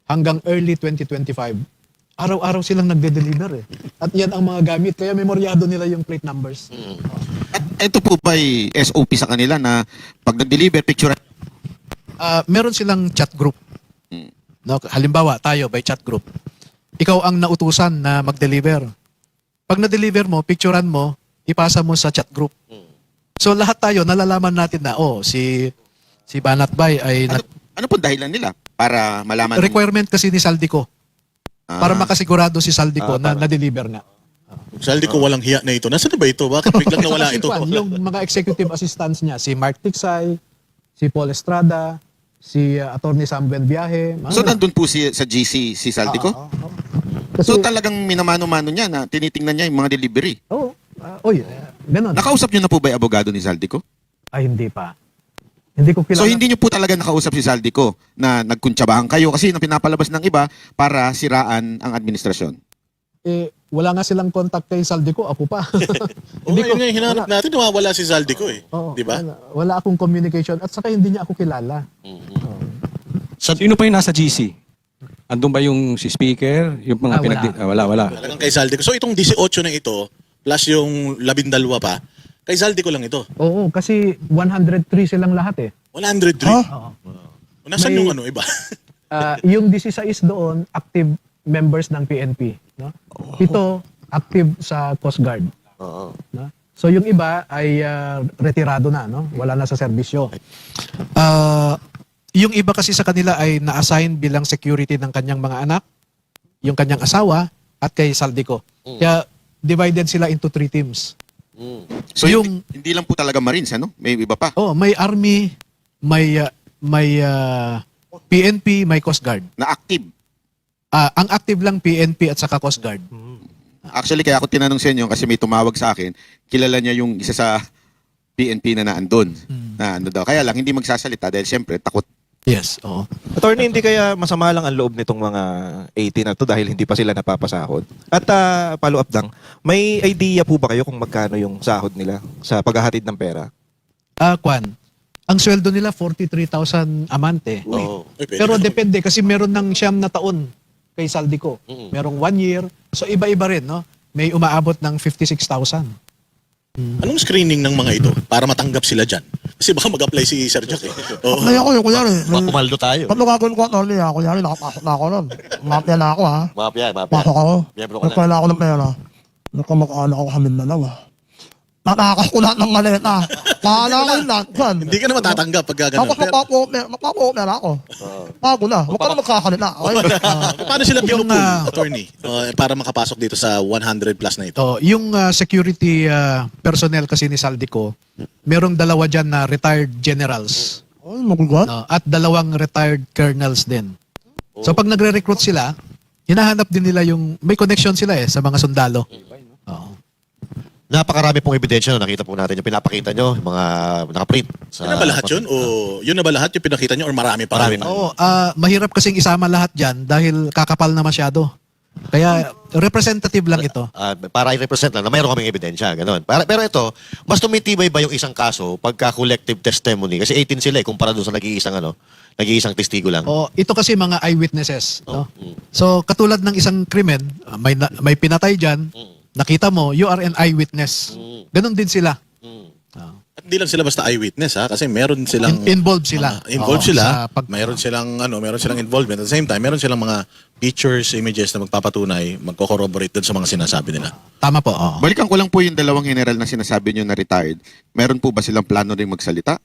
hanggang early 2025, araw-araw silang nagde-deliver eh. At yan ang mga gamit, kaya memoryado nila yung plate numbers. At ito po ba SOP sa kanila na pag nag-deliver, picture? Meron silang chat group. No, halimbawa, tayo by chat group. Ikaw ang nautusan na mag-deliver. Pag na-deliver mo, picturean mo, ipasa mo sa chat group. So lahat tayo nalalaman natin na si Banatbay ay Ano po dahilan nila para malaman? requirement kasi ni Saldico. Para makasigurado si Saldico na na-deliver nga. Saldi ko walang hiya na ito. Nasaan na ba ito? Bakit biglang nawala ito? Yung mga executive assistants niya, si Mark Tiksay, si Paul Estrada, si Attorney Samuel Biahe. So nandun po sa GC si Saldico? Kasi, So talagang minamano-mano niya na tinitingnan niya yung mga delivery. Oy, ganun. Nakausap niyo na po ba yung abogado ni Zaldico? Ay, hindi pa. Hindi ko kilala. So hindi niyo po talaga nakausap si Zaldico na nagkuntsabahan kayo kasi na pinapalabas ng iba para siraan ang administrasyon. Wala nga silang contact kay Zaldico, ako pa. Oo, yun nga yung hinahanap natin, nawawala si Zaldico eh. Oo, Di ba? wala akong communication at saka hindi niya ako kilala. Sino pa yung nasa GC? Andun ba yung si speaker? Yung mga wala. Talagang kay Zaldico. So itong 18 na ito, plus yung 12 pa, kay Zaldico lang ito. Oo, kasi 103 silang lahat eh. 103. Oo. Nasaan May- yung ano iba? Yung 16 doon, active members ng PNP. No? Ito, active sa Coast Guard. Oo. No? So yung iba ay retirado na, no? Wala na sa serbisyo. Yung iba kasi sa kanila ay na-assign bilang security ng kanyang mga anak, yung kanyang asawa, at kay Zaldico. Kaya divided sila into 3 teams. So Yung- hindi lang po talaga Marines, ano? May iba pa. Oh, may Army, may PNP, may Coast Guard. Na active. Ang active lang PNP at saka Coast Guard. Actually, kaya ako tinanong sa inyo kasi may tumawag sa akin, kilala niya yung isa sa PNP na naandun. Na ano daw. Kaya lang, hindi magsasalita dahil siyempre takot. Yes, oo. Attorney, hindi kaya masama lang ang loob nitong mga 80 na to dahil hindi pa sila napapasahod? At follow up lang, may idea po ba kayo kung magkano yung sahod nila sa paghahatid ng pera? Kwan, ang sweldo nila 43,000 a month eh. Oo. Uy, pwede Pero naman. depende kasi meron ng 9 na taon kay Zaldico. Merong 1 year. So iba-iba rin, no? May umaabot ng 56,000. Anong screening ng mga ito para matanggap sila dyan? Kasi baka mag-apply si Sir Jack eh. Oo. Apply ako kunyari. Pumaldo tayo. Paano gagawin ko, Tony, ha? Kunyari, nakapasok na ako nun. Mafia na ako, ha? Mafia. Pasok ako. Miyembro ka na. Nagkala ako ng pera. Nagkamag-anak ako kami na lang, ha? Natakas ko lahat ng maleta. Pahala ko yun lahat. Saan? Hindi ka na matatanggap pag gano'n. Tapos magpapo-opera ako. Bago na. Huwag ka na magkakalita. Okay? Paano sila Yung, pinupul, attorney, para makapasok dito sa 100 plus na ito? Yung security personnel kasi ni Zaldico, merong dalawa dyan na retired generals. Ay, magugat. No? At 2 retired colonels din. So pag nagre-recruit sila, hinahanap din nila yung, may connection sila eh sa mga sundalo. Oo. Napakarami pong ebidensya na nakita po natin yung pinapakita nyo, yung mga nakaprint. Yun na ba lahat yun? O yun na ba lahat yung pinakita nyo? Or marami pa? Marami rin? pa. Oo, mahirap kasing isama lahat dyan dahil kakapal na masyado. Kaya representative lang ito. Para i-represent lang na mayroon kaming ebidensya, gano'n. Pero ito, mas tumitibay ba yung isang kaso pagka collective testimony? Kasi 18 sila eh, kumpara doon sa nag-iisang testigo lang. O, ito kasi mga eyewitnesses. No? So katulad ng isang krimen, may pinatay dyan, nakita mo, you are an eyewitness. Ganon din sila. At hindi lang sila basta eyewitness ha, kasi meron silang Involved sila. involved Oo, sila. sa Meron silang involvement. At the same time, meron silang mga pictures, images na magpapatunay, magko-corroborate dun sa mga sinasabi nila. Tama po. Oo. Balikan ko lang po yung 2 general na sinasabi niyo na retired. Meron po ba silang plano rin magsalita?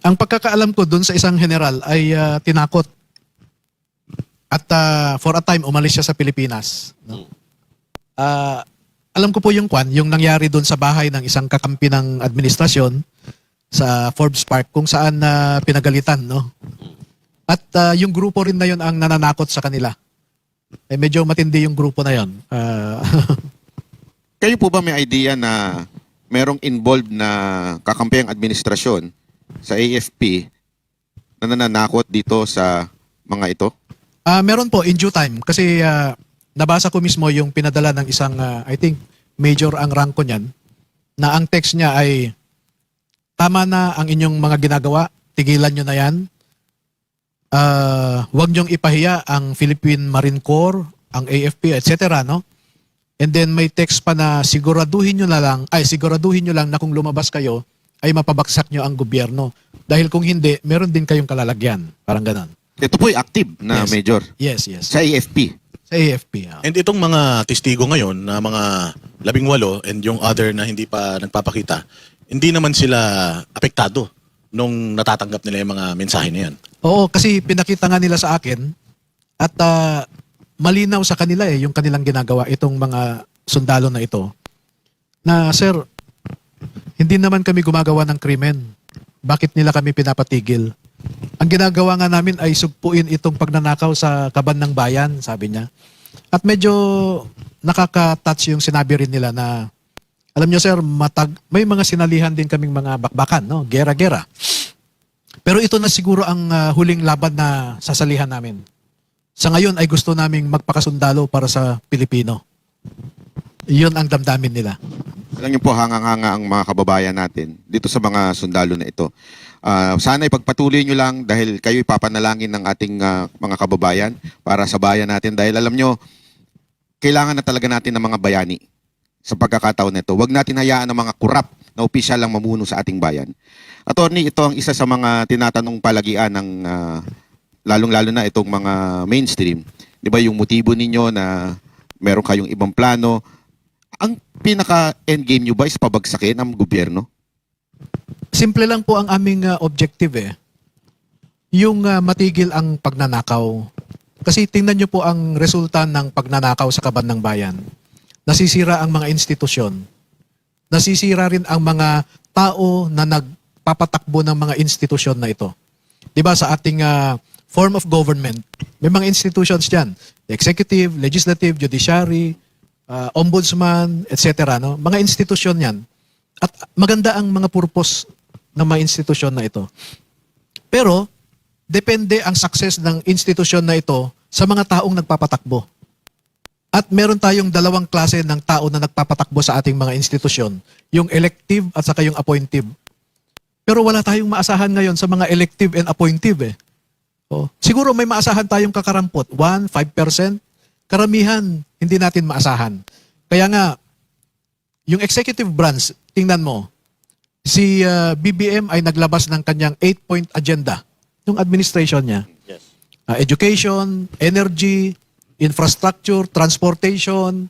Ang pagkakaalam ko dun sa isang general ay tinakot. At for a time, umalis siya sa Pilipinas. No? Alam ko po yung nangyari dun sa bahay ng isang kakampi ng administrasyon sa Forbes Park kung saan pinagalitan. No? At yung grupo rin na yun ang nananakot sa kanila. Medyo matindi yung grupo na yun. Kayo po ba may idea na merong involved na kakampiang administrasyon sa AFP na nananakot dito sa mga ito? Meron po in due time kasi nabasa ko mismo yung pinadala ng isang I think major ang ranko niyan na ang text niya ay tama na ang inyong mga ginagawa, tigilan nyo na yan. Huwag nyong ipahiya ang Philippine Marine Corps, ang AFP, etc. No? And then may text pa na siguraduhin nyo lang na kung lumabas kayo ay mapabagsak nyo ang gobyerno. Dahil kung hindi, meron din kayong kalalagyan. Parang ganon. Ito po yung active na Yes. major Yes. sa AFP. Sa AFP. And itong mga testigo ngayon na mga 18 and yung other na hindi pa nagpapakita, hindi naman sila apektado nung natatanggap nila yung mga mensahe na yan. Oo, kasi pinakita nga nila sa akin at malinaw sa kanila yung kanilang ginagawa, itong mga sundalo na ito. Na, sir, hindi naman kami gumagawa ng krimen. Bakit nila kami pinapatigil? Ang ginagawa nga namin ay sugpuin itong pagnanakaw sa kaban ng bayan, sabi niya. At medyo nakaka-touch yung sinabi rin nila na, alam nyo sir, may mga sinalihan din kaming mga bakbakan, no? Gera-gera. Pero ito na siguro ang huling laban na sasalihan namin. Sa ngayon ay gusto naming magpakasundalo para sa Pilipino. Iyon ang damdamin nila. Alam niyo po, hangang-hanga ang mga kababayan natin dito sa mga sundalo na ito. Sana ipagpatuloy nyo lang dahil kayo ipapanalangin ng ating mga kababayan para sa bayan natin. Dahil alam nyo, kailangan na talaga natin ng mga bayani sa pagkakataon nito. Huwag natin hayaan ng mga kurap na opisyal lang mamuno sa ating bayan. Attorney, ito ang isa sa mga tinatanong palagian ng lalong-lalo na itong mga mainstream. Di ba yung motibo ninyo na meron kayong ibang plano? Ang pinaka-endgame nyo ba is pabagsakin ang gobyerno? Simple lang po ang aming objective eh. Yung matigil ang pagnanakaw. Kasi tingnan nyo po ang resulta ng pagnanakaw sa kaban ng bayan. Nasisira ang mga institusyon. Nasisira rin ang mga tao na nagpapatakbo ng mga institusyon na ito. Di ba sa ating form of government, may mga institutions dyan. The executive, legislative, judiciary, ombudsman, etc. No? Mga institusyon yan. At maganda ang mga purpose ng mga institusyon na ito. Pero, depende ang success ng institusyon na ito sa mga taong nagpapatakbo. At meron tayong dalawang klase ng tao na nagpapatakbo sa ating mga institusyon. Yung elective at saka yung appointive. Pero wala tayong maasahan ngayon sa mga elective and appointive eh. Siguro may maasahan tayong kakarampot. 1, 5%. Karamihan, hindi natin maasahan. Kaya nga, yung executive branch, tingnan mo, si BBM ay naglabas ng kanyang 8-point agenda. Yung administration niya. Yes. Education, energy, infrastructure, transportation,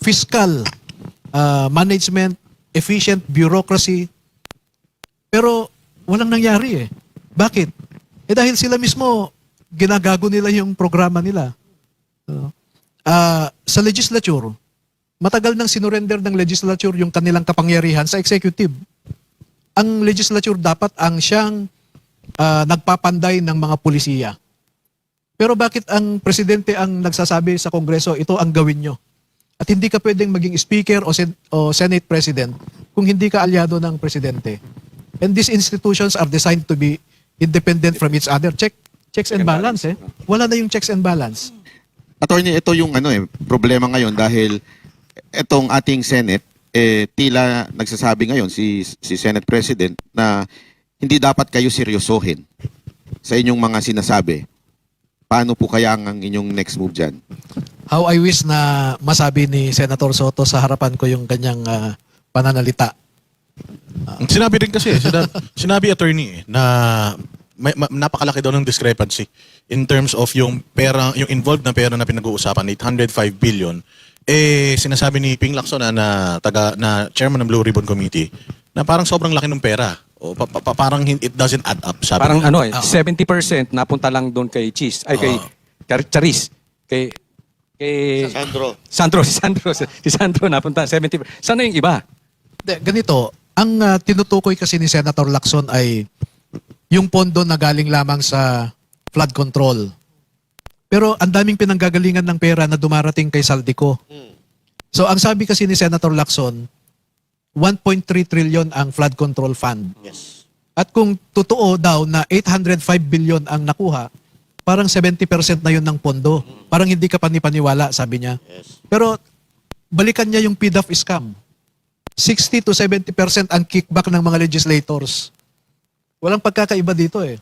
fiscal management, efficient bureaucracy. Pero walang nangyari eh. Bakit? Dahil sila mismo, ginagago nila yung programa nila. Sa legislature, matagal nang sinurrender ng legislature yung kanilang kapangyarihan sa executive. Ang legislature dapat ang siyang nagpapanday ng mga pulisiya. Pero bakit ang presidente ang nagsasabi sa Kongreso, ito ang gawin nyo? At hindi ka pwedeng maging speaker o Senate president kung hindi ka alyado ng presidente. And these institutions are designed to be independent from each other. Checks and balance eh. Wala na yung checks and balance. Attorney, ito yung problema ngayon dahil itong ating Senate, tila nagsasabi ngayon si Senate President na hindi dapat kayo seryosohin sa inyong mga sinasabi. Paano po kaya ang inyong next move dyan? How I wish na masabi ni Senator Soto sa harapan ko yung kanyang pananalita. Sinabi din kasi, sinabi attorney na napakalaki daw ng discrepancy in terms of yung pera, yung involved na pera na pinag-uusapan, 805 billion. Sinasabi ni Ping Lacson na chairman ng Blue Ribbon Committee na parang sobrang laki ng pera. O parang it doesn't add up, sabi Parang niya. 70% napunta lang doon kay Cheese, ay kay Charis, kay Sandro. Si Sandro napunta 70%. Sana yung iba? Ganito, ang tinutukoy kasi ni Senator Lacson ay yung pondo na galing lamang sa flood control. Pero ang daming pinanggagalingan ng pera na dumarating kay Saldico. So ang sabi kasi ni Senator Lacson, 1.3 trillion ang flood control fund. Yes. At kung totoo daw na 805 billion ang nakuha, parang 70% na yun ng pondo. Parang hindi ka panipaniwala, sabi niya. Yes. Pero balikan niya yung PDAF scam. 60 to 70% ang kickback ng mga legislators. Walang pagkakaiba dito eh.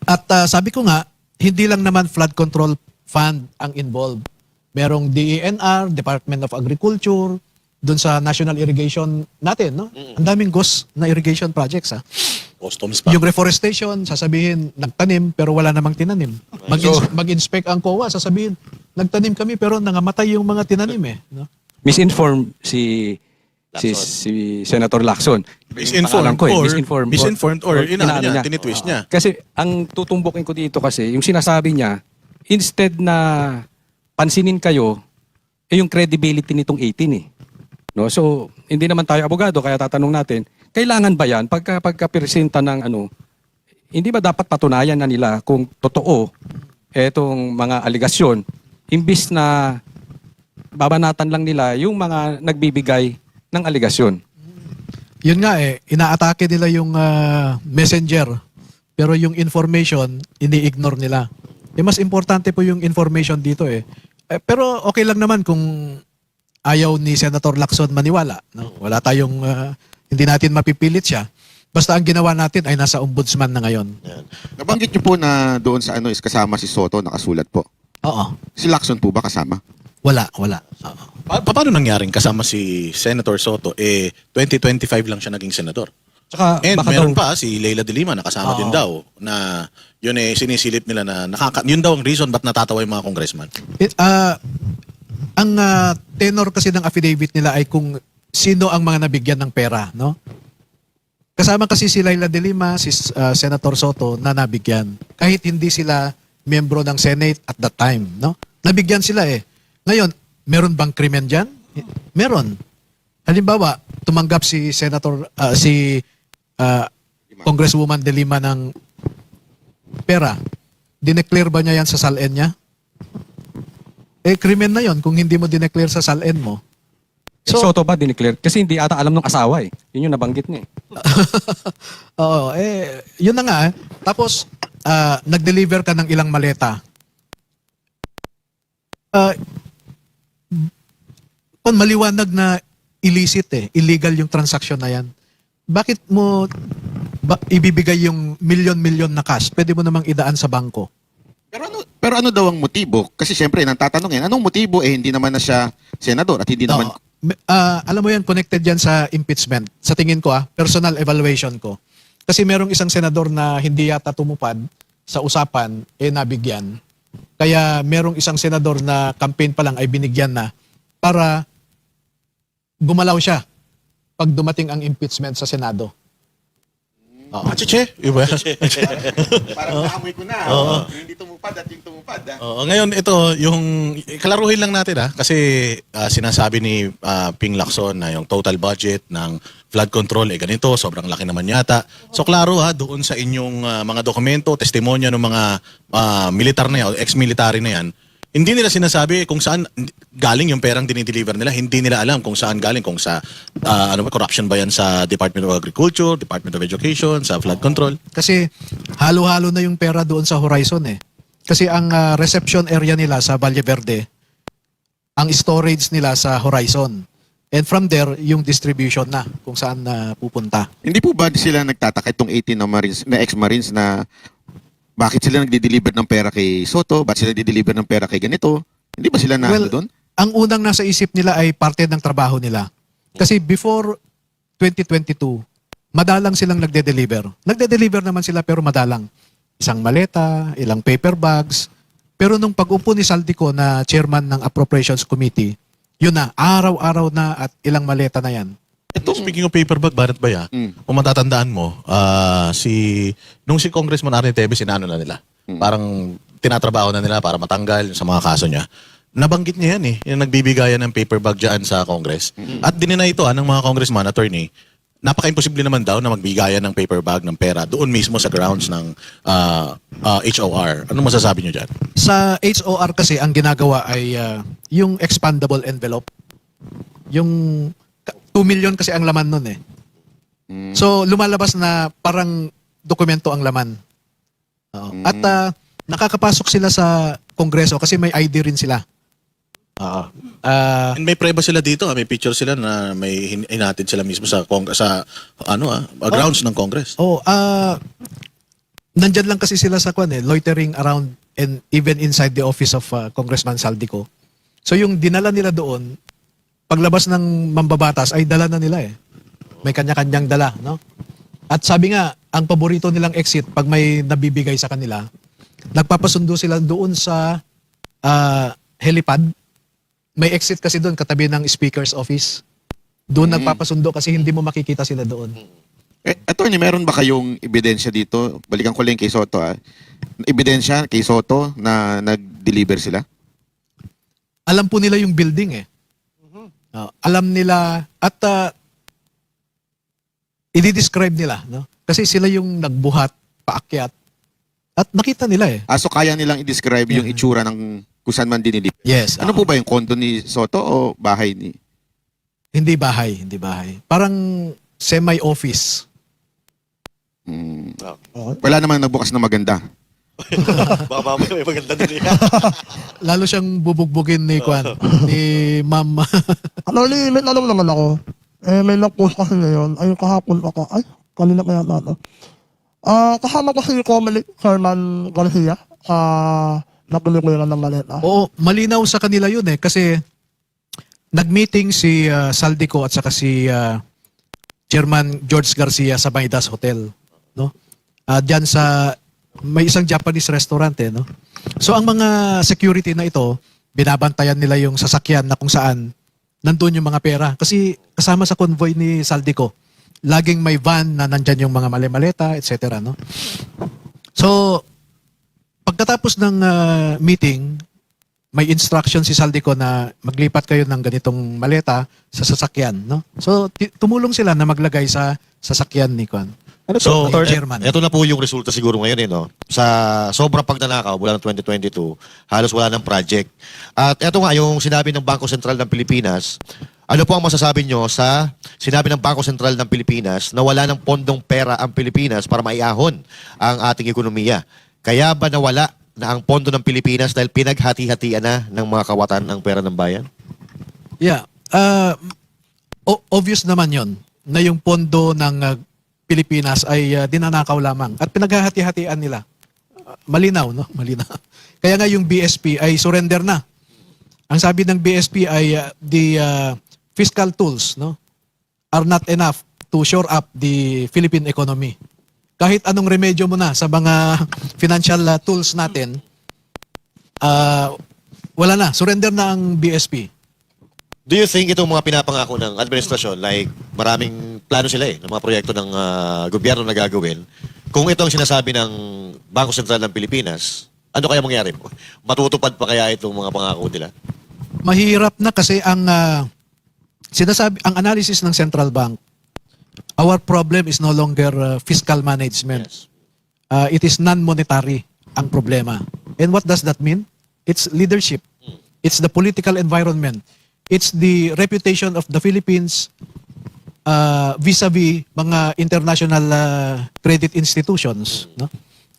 At sabi ko nga, hindi lang naman flood control fund ang involved. Merong DENR, Department of Agriculture, doon sa National Irrigation natin, no? Ang daming GOS na irrigation projects, ha? Customs pa. Yung reforestation, sasabihin, nagtanim pero wala namang tinanim. Mag-inspect ang COA, sasabihin, nagtanim kami pero nangamatay yung mga tinanim eh. No? Misinform si Senator Lacson. Misinformed or inaano niya. tinitwist niya. Kasi ang tutumbukin ko dito kasi, yung sinasabi niya, instead na pansinin kayo, yung credibility nitong 18 eh. No? So, hindi naman tayo abogado, kaya tatanong natin, kailangan ba yan, pagka-presenta ng hindi ba dapat patunayan na nila kung totoo etong mga aligasyon imbis na babanatan lang nila yung mga nagbibigay ng aligasyon. Yun nga inaatake nila yung messenger, pero yung information, ini-ignore nila. Mas importante po yung information dito pero okay lang naman kung ayaw ni Senator Lacson maniwala. No? Wala tayong, hindi natin mapipilit siya. Basta ang ginawa natin ay nasa ombudsman na ngayon. Nabanggit niyo po na doon sa is kasama si Soto, nakasulat po. Oo. Si Lacson po ba kasama? Wala. Oo. Paano nangyaring kasama si Senator Soto? 2025 lang siya naging senador. Tsaka And baka meron daw- pa si Leila de Lima nakasama din daw na yun sinisilip nila na yun daw ang reason ba't natatawa yung mga congressman. Ang tenor kasi ng affidavit nila ay kung sino ang mga nabigyan ng pera, no? Kasama kasi si Leila de Lima, si Senator Soto na nabigyan. Kahit hindi sila miyembro ng Senate at that time, no? Nabigyan sila Ngayon, meron bang krimen dyan? Meron. Halimbawa, tumanggap si Congresswoman de Lima ng pera. Dineclare ba niya yan sa SALN niya? Krimen na yon kung hindi mo dineclare sa SALN mo. So, Soto ba dineclare? Kasi hindi ata alam ng asawa Yun yung nabanggit niya Oo, yun na nga. Tapos, nag-deliver ka ng ilang maleta. Kung maliwanag na illicit illegal yung transaction na yan. Bakit mo ibibigay yung milyon-milyon na cash? Pwede mo namang idaan sa bangko. Pero ano daw ang motibo? Kasi syempre, nang tatanungin, anong motibo hindi naman na siya senador at hindi naman... Alam mo yan, connected yan sa impeachment. Sa tingin ko, personal evaluation ko. Kasi merong isang senador na hindi yata tumupad sa usapan, nabigyan. Kaya merong isang senador na campaign pa lang ay binigyan na para gumalaw siya pag dumating ang impeachment sa Senado. Chiche, iba. Parang naamoy ko na. Hindi tumupad at yung tumupad. Ngayon ito yung kalaruhin lang natin kasi sinasabi ni Ping Lacson na yung total budget ng flood control ganito, sobrang laki naman yata. So klaro doon sa inyong mga dokumento, testimonya ng mga militar na yan, ex-military na yan, hindi nila sinasabi kung saan galing yung perang dinideliver nila. Hindi nila alam kung saan galing, kung sa corruption ba yan sa Department of Agriculture, Department of Education, sa flood control. Kasi halo-halo na yung pera doon sa Horizon Kasi ang reception area nila sa Valle Verde, ang storage nila sa Horizon. And from there, yung distribution na kung saan na pupunta. Hindi po ba sila nagtataka itong 18 na ex-Marines na bakit sila nagde-deliver ng pera kay Soto? Bakit sila nagde-deliver ng pera kay ganito? Hindi ba sila na doon? Ang unang nasa isip nila ay parte ng trabaho nila. Kasi before 2022, madalang silang nagde-deliver. Nagde-deliver naman sila pero madalang. Isang maleta, ilang paper bags. Pero nung pag-upo ni Saldico na chairman ng Appropriations Committee, yun na, araw-araw na at ilang maleta na yan. Speaking of paper bag, Barat Baya, kung matatandaan mo, nung si Congressman Arnie Tevez, sinano na nila. Parang tinatrabaho na nila para matanggal sa mga kaso niya. Nabanggit niya yan yung nagbibigayan ng paper bag dyan sa Congress. At dinina ito ng mga congressman, attorney, napaka-imposible naman daw na magbigayan ng paper bag ng pera doon mismo sa grounds ng HOR. Ano masasabi niyo dyan? Sa HOR kasi, ang ginagawa ay yung expandable envelope. Yung 2 million kasi ang laman nun So, lumalabas na parang dokumento ang laman. At nakakapasok sila sa Kongreso kasi may ID rin sila. And may preba sila dito, may picture sila na may hinatid sila mismo sa grounds ng Congress. Nandyan lang kasi sila sa loitering around and even inside the office of Congressman Saldico. So yung dinala nila doon, paglabas ng mambabatas ay dala na nila May kanya-kanyang dala, no? At sabi nga, ang paborito nilang exit pag may nabibigay sa kanila, nagpapasundo sila doon sa helipad. May exit kasi doon katabi ng speaker's office. Doon nagpapasundo kasi hindi mo makikita sila doon. Attorney, meron ba kayong ebidensya dito? Balikan ko lang kay Soto. Ebidensya kay Soto na nag-deliver sila? Alam po nila yung building alam nila at i-describe nila, no? Kasi sila yung nagbuhat, paakyat at nakita nila So kaya nilang i-describe yung itsura ng kung saan man dinilip. Yes. Ano po ba yung kondo ni Soto o bahay ni... Hindi bahay, hindi bahay. Parang semi-office. Wala namang nagbukas na maganda. Baka mamaya may maganda din Lalo siyang bubugbugin ni Kwan, ni Ma'am. May alam naman ako. May nag-post kasi ngayon. Ay, kahapon ako. Ay, kanina kaya na. Kasama ko si Comelec Herman Garcia sa nagulikulan ng maleta. Oo, malinaw sa kanila yun kasi nag-meeting si Saldico at saka si Chairman George Garcia sa Maidas Hotel. No? Diyan sa may isang Japanese restaurant no. So ang mga security na ito, binabantayan nila yung sasakyan na kung saan nandun yung mga pera kasi kasama sa convoy ni Saldico. Laging may van na nandyan yung mga mali-maleta, etc. no. So pagkatapos ng meeting, may instruction si Saldico na maglipat kayo ng ganitong maleta sa sasakyan, no? So tumulong sila na maglagay sa sasakyan ni Kwan. So, Chairman. ito na po yung resulta siguro ngayon no. Sa sobrang pagnanakaw mula ng 2022, halos wala ng project. At ito nga yung sinabi ng Bangko Sentral ng Pilipinas. Ano po ang masasabi nyo sa sinabi ng Bangko Sentral ng Pilipinas na wala ng pondong pera ang Pilipinas para maiahon ang ating ekonomiya? Kaya ba nawala na ang pondo ng Pilipinas dahil pinaghati-hatian na ng mga kawatan ang pera ng bayan? Yeah. Obvious naman yon na yung pondo ng Pilipinas ay dinanakaw lamang at pinaghahati-hatian nila. Malinaw, no? Malinaw. Kaya nga yung BSP ay surrender na. Ang sabi ng BSP ay the fiscal tools no, are not enough to shore up the Philippine economy. Kahit anong remedyo mo na sa mga financial tools natin, wala na. Surrender na ang BSP. Do you think itong mga pinapangako ng administrasyon, like maraming plano sila ng mga proyekto ng gobyerno na gagawin, kung ito ang sinasabi ng Bangko Sentral ng Pilipinas, ano kaya mangyari? Matutupad pa kaya itong mga pangako nila? Mahirap na kasi ang ang analysis ng Central Bank, our problem is no longer fiscal management. Yes. It is non-monetary ang problema. And what does that mean? It's leadership. It's the political environment. It's the reputation of the Philippines vis-a-vis mga international credit institutions. No?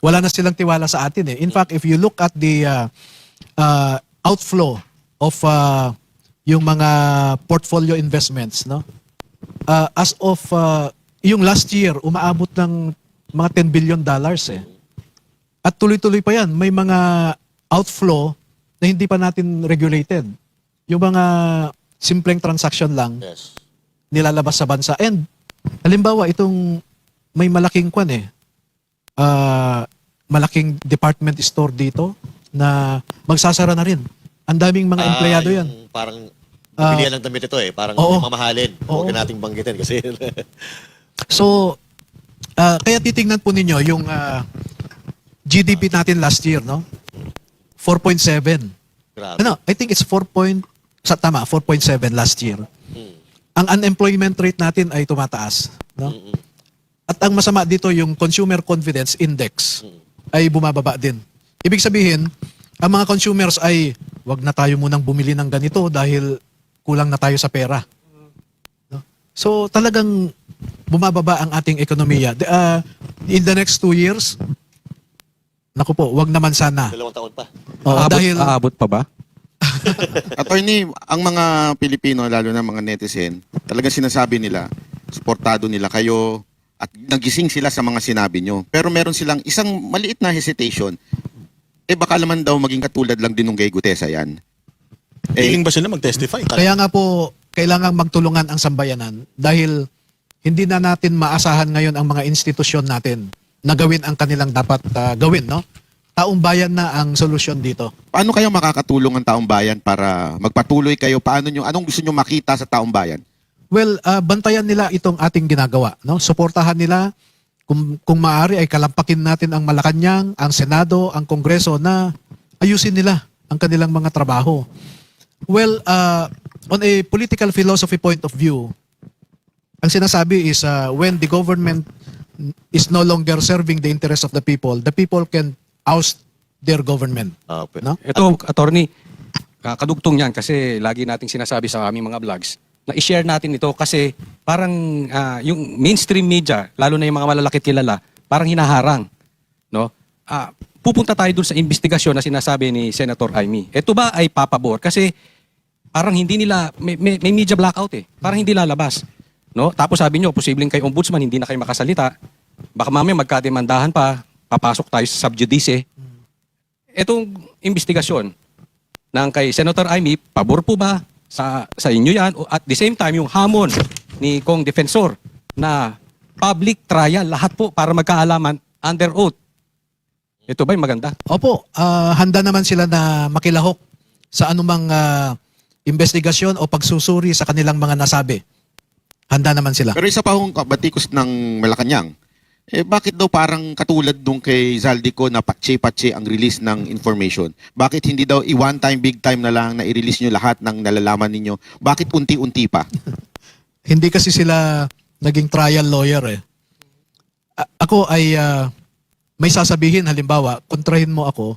Wala na silang tiwala sa atin. In fact, if you look at the outflow of yung mga portfolio investments, no? As of yung last year, umaabot ng mga $10 billion eh. At tuloy-tuloy pa yan. May mga outflow na hindi pa natin regulated. Yung mga simpleng transaction lang Yes. nilalabas sa bansa. And halimbawa, itong may malaking malaking department store dito na magsasara na rin. Ang daming mga empleyado yan. Yung parang bilihan ng damit ito parang oo. mamahalin. Oo. Huwag na nating banggitin kasi So, kaya titingnan po ninyo yung GDP natin last year, no? 4.7. grabe. I think it's 4.7 last year. Ang unemployment rate natin ay tumataas, no? At ang masama dito yung consumer confidence index ay bumababa din. Ibig sabihin, ang mga consumers ay wag na tayo munang bumili ng ganito dahil kulang na tayo sa pera. No? So talagang bumababa ang ating ekonomiya. In the next 2 years, naku po, wag naman sana. 2 taon pa. Oo, dahil Aabot pa ba? Attorney, ang mga Pilipino, lalo na mga netizen, talagang sinasabi nila, suportado nila kayo, at nagising sila sa mga sinabi nyo. Pero meron silang isang maliit na hesitation. Baka naman daw maging katulad lang din ng kay Gutesa yan. Tingin ba sila mag-testify? kaya nga po kailangan magtulungan ang sambayanan dahil hindi na natin maasahan ngayon ang mga institusyon natin na gawin ang kanilang dapat gawin, no? Taong bayan na ang solusyon dito. Paano kayo makakatulong ang taong bayan para magpatuloy kayo? Anong gusto nyo makita sa taong bayan? Well, bantayan nila itong ating ginagawa, no? Suportahan nila kung maaari ay kalampakin natin ang Malacanang, ang Senado, ang Kongreso na ayusin nila ang kanilang mga trabaho. Well, on a political philosophy point of view, ang sinasabi is when the government is no longer serving the interest of the people can oust their government. No? Ito, attorney, kadugtong yan kasi lagi nating sinasabi sa aming mga vlogs na i-share natin ito kasi parang yung mainstream media, lalo na yung mga malalakit kilala, parang hinaharang. No? Pupunta tayo dun sa investigasyon na sinasabi ni Senator Amy. Ito ba ay papabor? Kasi parang hindi nila, may media blackout eh. Parang hindi lalabas. No? Tapos sabi nyo, posibleng kay ombudsman, hindi na kayo makasalita. Baka mamaya magkademandahan pa, papasok tayo sa sub judice. Itong investigasyon ng kay Senator Amy, pabor po ba sa inyo yan? O at the same time, yung hamon ni Kong Defensor na public trial, lahat po para magkaalaman under oath. Ito ba'y maganda? Opo, handa naman sila na makilahok sa anumang investigasyon o pagsusuri sa kanilang mga nasabi. Handa naman sila. Pero isa pa hong batikos ng Malacanang, bakit daw parang katulad nung kay Zaldico na patse-patse ang release ng information? Bakit hindi daw one time, big time na lang na i-release nyo lahat ng nalalaman ninyo? Bakit unti-unti pa? Hindi kasi sila naging trial lawyer eh. Ako ay may sasabihin, halimbawa, kontrahin mo ako,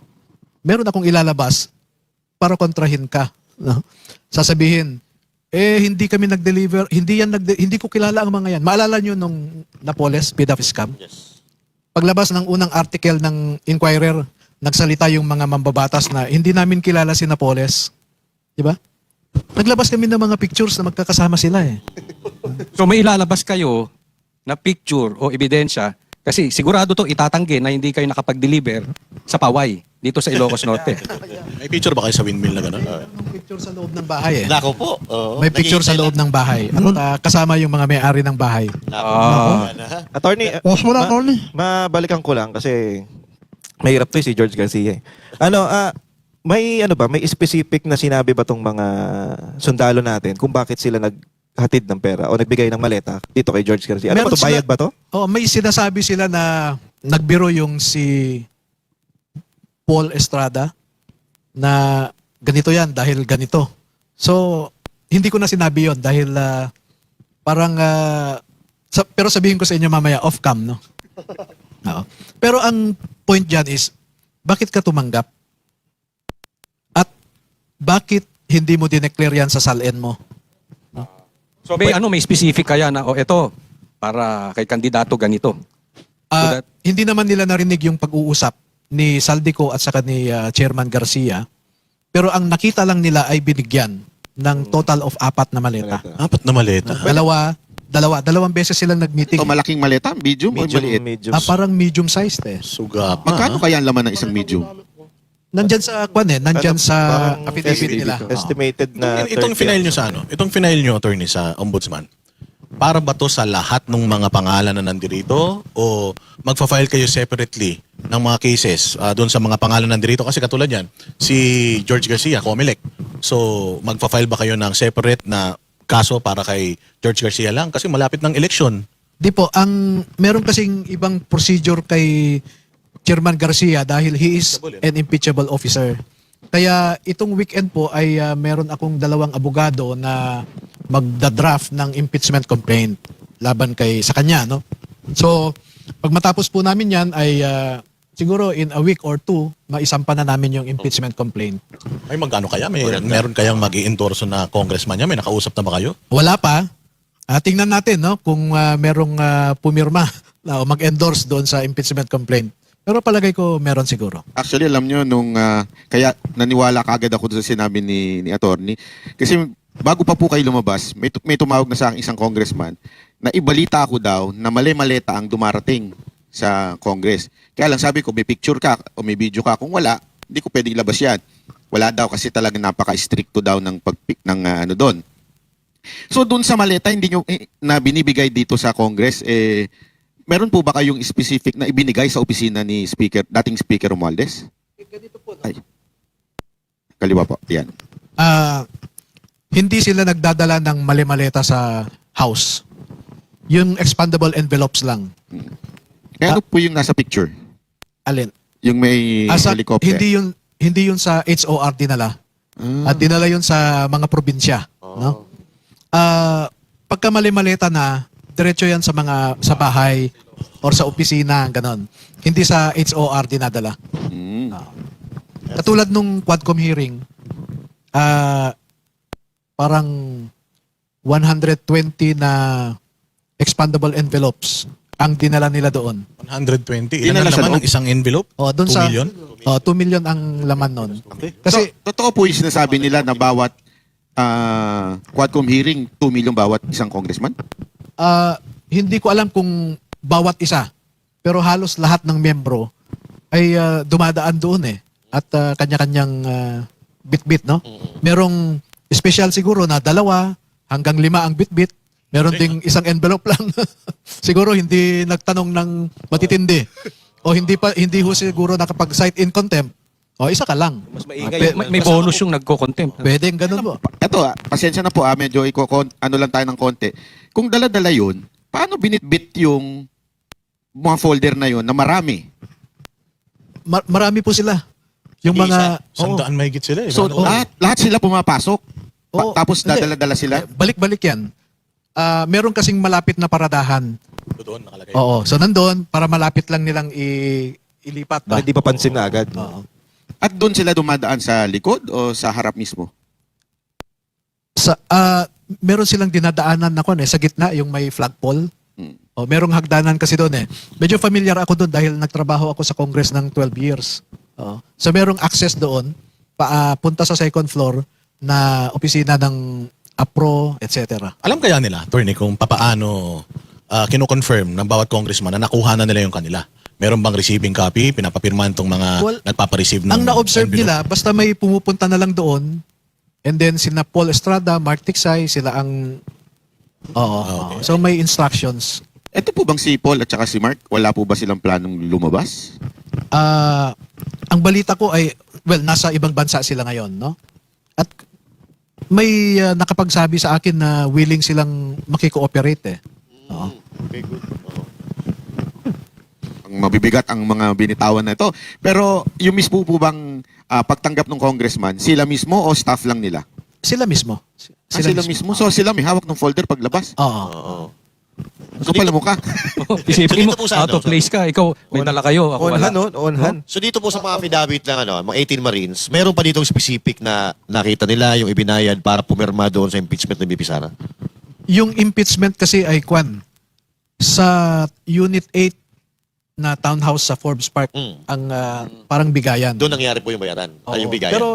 meron akong ilalabas para kontrahin ka. No? Sasabihin, hindi kami nag-deliver, hindi ko kilala ang mga yan. Maalala nyo nung Napoles, PDAF scam? Yes. Paglabas ng unang article ng Inquirer, nagsalita yung mga mambabatas na hindi namin kilala si Napoles. Di ba? Naglabas kami ng mga pictures na magkakasama sila eh. So may ilalabas kayo na picture o ebidensya kasi sigurado to itatanggi na hindi kayo nakapag-deliver sa Paway dito sa Ilocos Norte. May picture ba kayo sa windmill na gano'n? May picture sa loob ng bahay eh. Nako po. Oo. May picture sa loob ng bahay. At kasama yung mga may-ari ng bahay. Attorney, Post mo na, Tony. mabalikan ko lang kasi mahirap to si George Garcia. May specific na sinabi ba tong mga sundalo natin kung bakit sila naghatid ng pera o nagbigay ng maleta dito kay George Garcia? Ano ba Meron to? Bayad sila- ba to? Oh, may sinasabi sila na nagbiro yung si Paul Estrada na ganito yan dahil ganito. So, hindi ko na sinabi yon dahil parang pero sabihin ko sa inyo mamaya off cam, no? Oo. Pero ang point diyan is bakit ka tumanggap? At bakit hindi mo dineclare yan sa SALN mo? So may specific kaya na ito para kay kandidato ganito. So Hindi naman nila narinig yung pag-uusap ni Saldico at saka ni Chairman Garcia. Pero ang nakita lang nila ay binigyan ng total of 4 na maleta. 4 na maleta. Dalawang beses silang nag-meeting. Ito malaking maleta, medium, o maliit? Medium. Parang medium sized eh. Suga pa. Magkano kaya ang laman ng isang medium? Nandyan sa nandyan sa Parang affidavit nila. Estimated na Itong 30 final nyo sa Itong final nyo, attorney, sa ombudsman. Para ba to sa lahat ng mga pangalan na nandirito o magfa-file kayo separately ng mga cases doon sa mga pangalan na nandirito? Kasi katulad yan, si George Garcia, Comelec. So, magfa-file ba kayo ng separate na kaso para kay George Garcia lang? Kasi malapit ng election. Di po, meron kasing ibang procedure kay Chairman Garcia dahil he is an impeachable officer. Kaya itong weekend po ay meron akong 2 abogado na magda-draft ng impeachment complaint laban sa kanya, no? So, pag matapos po namin 'yan ay siguro in a week or 2 maisampa na namin yung impeachment complaint. Ay, magkano kaya? Meron kayang mag-i-endorse na congressman niya? May nakausap na ba kayo? Wala pa. Tingnan natin, no, kung merong pumirma na o mag-endorse doon sa impeachment complaint. Pero palagay ko meron siguro. Actually, alam nyo, kaya naniwala kagad ako sa sinabi ni attorney. Kasi bago pa po kayo lumabas, may tumawag na sa akin isang congressman na ibalita ako daw na mali-maleta ang dumarating sa Congress. Kaya lang sabi ko, may picture ka o may video ka. Kung wala, hindi ko pwedeng ilabas yan. Wala daw kasi talaga napaka-stricto daw ng pag-pick ng doon. So doon sa maleta, hindi nyo na binibigay dito sa Congress, meron po ba kayong specific na ibinigay sa opisina ni dating Speaker Romualdez? Ganito po. Ay. Kaliwa po. Yan. Hindi sila nagdadala ng mali-maleta sa house. Yung expandable envelopes lang. Kaya ano po yung nasa picture? Alin? Yung may helicopter? Hindi yun sa HOR dinala. At dinala yun sa mga probinsya, no? Pagka mali-maleta na, diretso yan sa bahay or sa opisina, ganon. Hindi sa HOR dinadala. Katulad nung Quadcom hearing, parang 120 na expandable envelopes ang dinala nila doon. 120. Ilan Dinala ang sa laman loob? ng isang envelope? Doon 2 sa million? 2 million ang laman nun. Kasi Kasi totoo po yung sinasabi nila na bawat Quadcom hearing, 2 million bawat isang congressman? hindi ko alam kung bawat isa, pero halos lahat ng miyembro ay dumadaan doon eh. At kanya-kanyang bit-bit, no? Merong special siguro na 2 hanggang 5 ang bit-bit. Meron ding isang envelope lang. Siguro hindi nagtanong ng matitindi. O hindi ho siguro nakapag-cite in contempt. O isa ka lang. Mas May bonus yung nagko-contempt. Pwedeng ganun po. Eto, pasensya na po medyo ano lang tayo ng konti. Kung dala-dala yun, paano binitbit yung mga folder na yun na marami? Marami po sila. Yung mga... Oo. 100 mahigit sila eh. So, Ano? lahat sila pumapasok. Oo, Tapos hindi. dadala-dala sila? Balik-balik yan. Meron kasing malapit na paradahan. Doon nakalagay. Oo. So nandun, para malapit lang nilang ilipat ba? Hindi pa pansin na agad. Oo. At doon sila dumadaan sa likod o sa harap mismo? Meron silang dinadaanan na sa gitna, yung may flagpole. Hmm. O, merong hagdanan kasi doon eh. Medyo familiar ako doon dahil nagtrabaho ako sa Congress ng 12 years. Oo. So merong access doon, punta sa second floor na opisina ng APRO, etc. Alam kaya nila, attorney, kung papaano kino-confirm ng bawat congressman na nakuha na nila yung kanila? Meron bang receiving copy? Pinapapirmahan tong mga Well, nagpapareceive ng Ang na-observe envelope? nila, basta may pumupunta na lang doon, and then sina Paul Estrada, Mark Tiksay, sila ang... Oo. Okay. So may instructions. Ito po bang si Paul at saka si Mark, wala po ba silang planong lumabas? Ang balita ko ay, nasa ibang bansa sila ngayon, no? At may nakapagsabi sa akin na willing silang makikooperate eh. Oo. Okay, good. Ang mabibigat ang mga binitawan na ito. Pero yung mismo po bang pagtanggap ng congressman, sila mismo o staff lang nila? Sila mismo. Sila mismo? So sila may hawak ng folder paglabas? Oo. Oo. So pala mukha. Isipin mo, So dito po sa out of place ka. Ikaw, may dala kayo. Ako On wala. hand, on hand. So dito po sa mga affidavit ng mga 18 Marines, meron pa dito specific na nakita nila yung ibinayad para pumirma doon sa impeachment ng BP Sara? Yung impeachment kasi ay sa Unit 8 na townhouse sa Forbes Park ang parang bigayan. Doon nangyari po yung bayaran. Ay, yung Oo. bigayan. Pero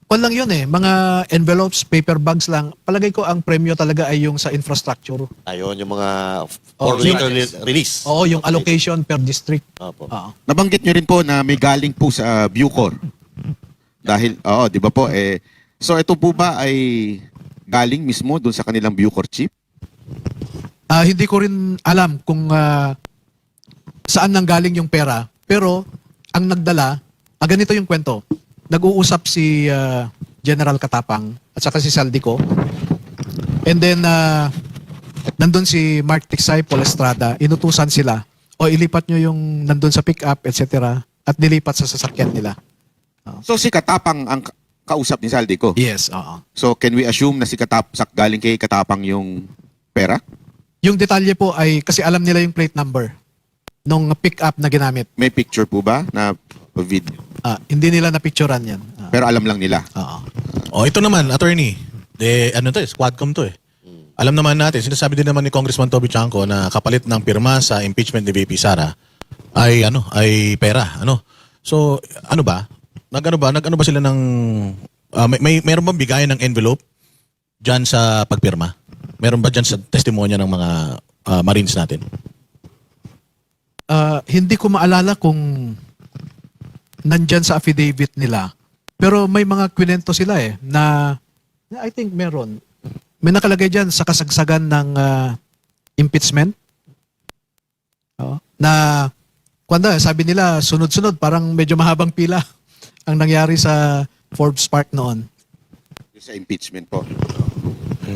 lang yun eh, mga envelopes, paper bags lang. Palagay ko ang premyo talaga ay yung sa infrastructure. Ayun, yung mga Oh, for later release. Oo, yung allocation per district. Opo. Oo. Nabanggit nyo rin po na may galing po sa Bucor. Dahil, di ba po, so ito po ba ay galing mismo doon sa kanilang Bucor chief? Hindi ko rin alam kung saan nanggaling yung pera. Pero ang nagdala, ganito yung kwento. Nag-uusap si General Katapang at saka si Saldico. And then, nandun si Mark Tiksay, Paul Estrada. Inutusan sila. O ilipat nyo yung nandun sa pick-up, etc. At nilipat sa sasakyan nila. So si Katapang ang kausap ni Saldico. Yes, oo. So can we assume na si galing kay Katapang yung pera? Yung detalye po ay, kasi alam nila yung plate number nung pick-up na ginamit. May picture po ba na video? Hindi nila napicturan yan. Pero alam lang nila. Oo. Ito naman, attorney. Ano to Squadcom to eh. Alam naman natin, sinasabi din naman ni Congressman Toby Chanco na kapalit ng pirma sa impeachment ni VP Sara ay pera, So, Nag-ano ba sila ng meron bang bigayan ng envelope diyan sa pagpirma? Meron ba diyan sa testimonya ng mga Marines natin? Hindi ko maalala kung nandyan sa affidavit nila. Pero may mga kwento sila na I think meron. May nakalagay dyan sa kasagsagan ng impeachment. Na sabi nila sunod-sunod parang medyo mahabang pila ang nangyari sa Forbes Park noon. Sa impeachment po.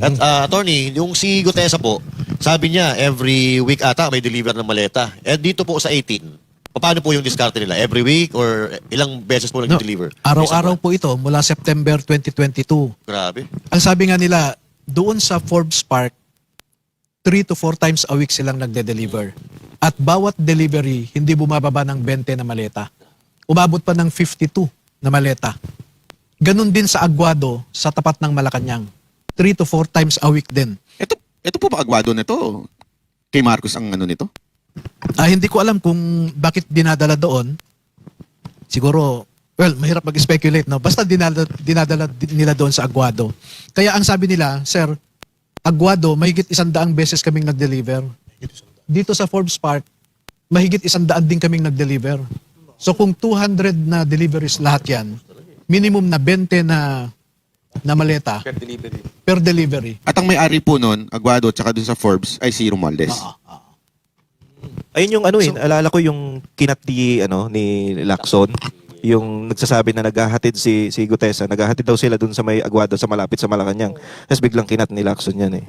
At attorney, yung si Gutesa po, sabi niya every week ata may deliver ng maleta. Dito po sa 18, paano po yung diskarte nila? Every week or ilang beses po nag-deliver? Araw-araw po ito mula September 2022. Grabe. Ang sabi nga nila, doon sa Forbes Park, 3 to 4 times a week silang nagde-deliver. At bawat delivery, hindi bumababa ng 20 na maleta. Umabot pa ng 52 na maleta. Ganon din sa Aguado, sa tapat ng Malacanang. 3 to 4 times a week din. Ito po ba agwado nito? Kay Marcos ang ano nito? Hindi ko alam kung bakit dinadala doon. Siguro, well, mahirap mag-speculate, no? Basta dinadala nila doon sa Aguado. Kaya ang sabi nila, Sir, Aguado, mahigit 100 beses kaming nag-deliver. Dito sa Forbes Park, mahigit 100 din kaming nag-deliver. So kung 200 na deliveries lahat yan, minimum na 20 na maleta per delivery. At ang may-ari po nun, Aguado, tsaka dun sa Forbes, ay si Romualdez. Ayun yung alala ko yung kinat ni Lacson, yung nagsasabi na naghahatid si Gutesa, naghahatid daw sila dun sa may Aguado sa malapit sa Malacanang. Tapos biglang kinat ni Lacson yan eh.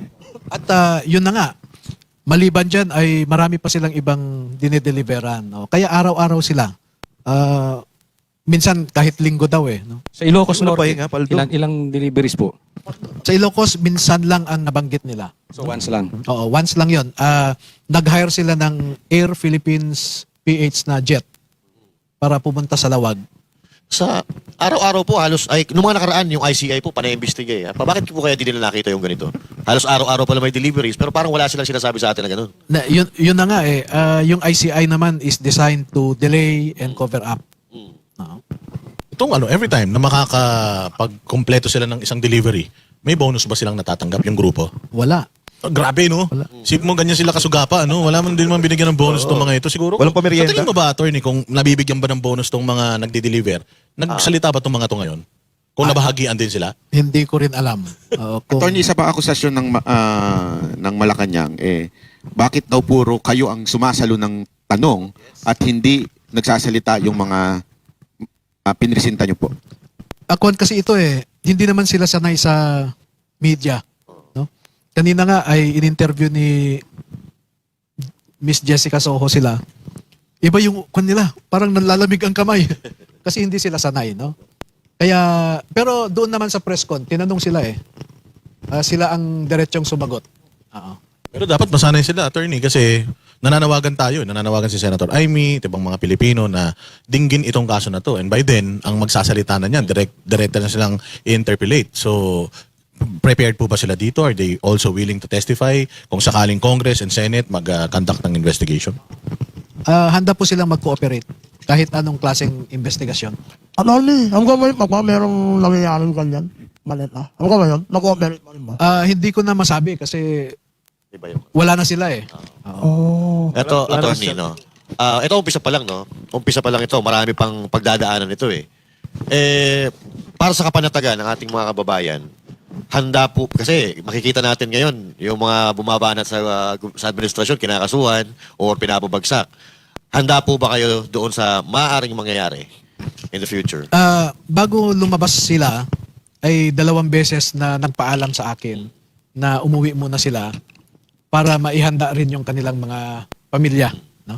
At yun na nga, maliban dyan ay marami pa silang ibang dinideliveran. No? Kaya araw-araw sila. Minsan kahit linggo daw eh. No? Sa Ilocos Ano pa Norte, yun nga, Paldo? ilang deliveries po? Sa Ilocos, minsan lang ang nabanggit nila. So once lang. Oo, once lang yun. Nag-hire sila ng Air Philippines PH na jet para pumunta sa Lawag. Sa araw-araw po, halos, nung mga nakaraan, yung ICI po, panay-imbestiga eh. Bakit po kaya di nila nakita yung ganito? Halos araw-araw pala may deliveries, pero parang wala silang sinasabi sa atin na ganun. Yun na nga eh. Yung ICI naman is designed to delay and cover up. Itong every time na makakapag-kompleto sila ng isang delivery, may bonus ba silang natatanggap yung grupo? Wala. Grabe, no? Sip mo ganyan sila kasugapa, no? Wala man din man binigyan ng bonus tong mga ito. Siguro, Walang pamerienda? sa tingin mo ba, attorney, kung nabibigyan ba ng bonus tong mga nagde-deliver, nagsalita ba tong mga to ngayon? Kung nabahagian din sila? Hindi ko rin alam. Attorney, isa pa akusasyon ng Malacanang, bakit daw puro kayo ang sumasalo ng tanong at hindi nagsasalita yung mga pinresenta nyo po? Akuan kasi ito eh, hindi naman sila sanay sa media. No? Kanina nga ay in-interview ni Miss Jessica Soho sila. Iba yung kanila, parang nanlalamig ang kamay. Kasi hindi sila sanay, no? Kaya, pero doon naman sa press con, tinanong sila eh. Sila ang diretsyong sumagot. Oo. Pero dapat masanay sila, attorney, kasi nananawagan si Senator Amy, tibang mga Pilipino na dinggin itong kaso na to. And by then, ang magsasalita na niyan, direct na silang interpellate. So, prepared po ba sila dito? Are they also willing to testify kung sakaling Congress and Senate mag-conduct ng investigation? Handa po silang mag-cooperate kahit anong klaseng investigasyon. Attorney, ang gawin pag merong nangyayaring ganyan, maleta. Ang gawin, nag-cooperate mo rin ba? Hindi ko na masabi kasi Diba yun? wala na sila eh. Oh. Ito, attorney, no? Ito, umpisa pa lang, no? Umpisa pa lang ito. Marami pang pagdadaanan ito, eh. Para sa kapanatagan ng ating mga kababayan, handa po, kasi makikita natin ngayon, yung mga bumabanat sa administrasyon, kinakasuhan, or pinapabagsak. Handa po ba kayo doon sa maaaring mangyayari in the future? Bago lumabas sila, ay 2 beses na nagpaalam sa akin na umuwi muna sila para maihanda rin yung kanilang mga pamilya. No?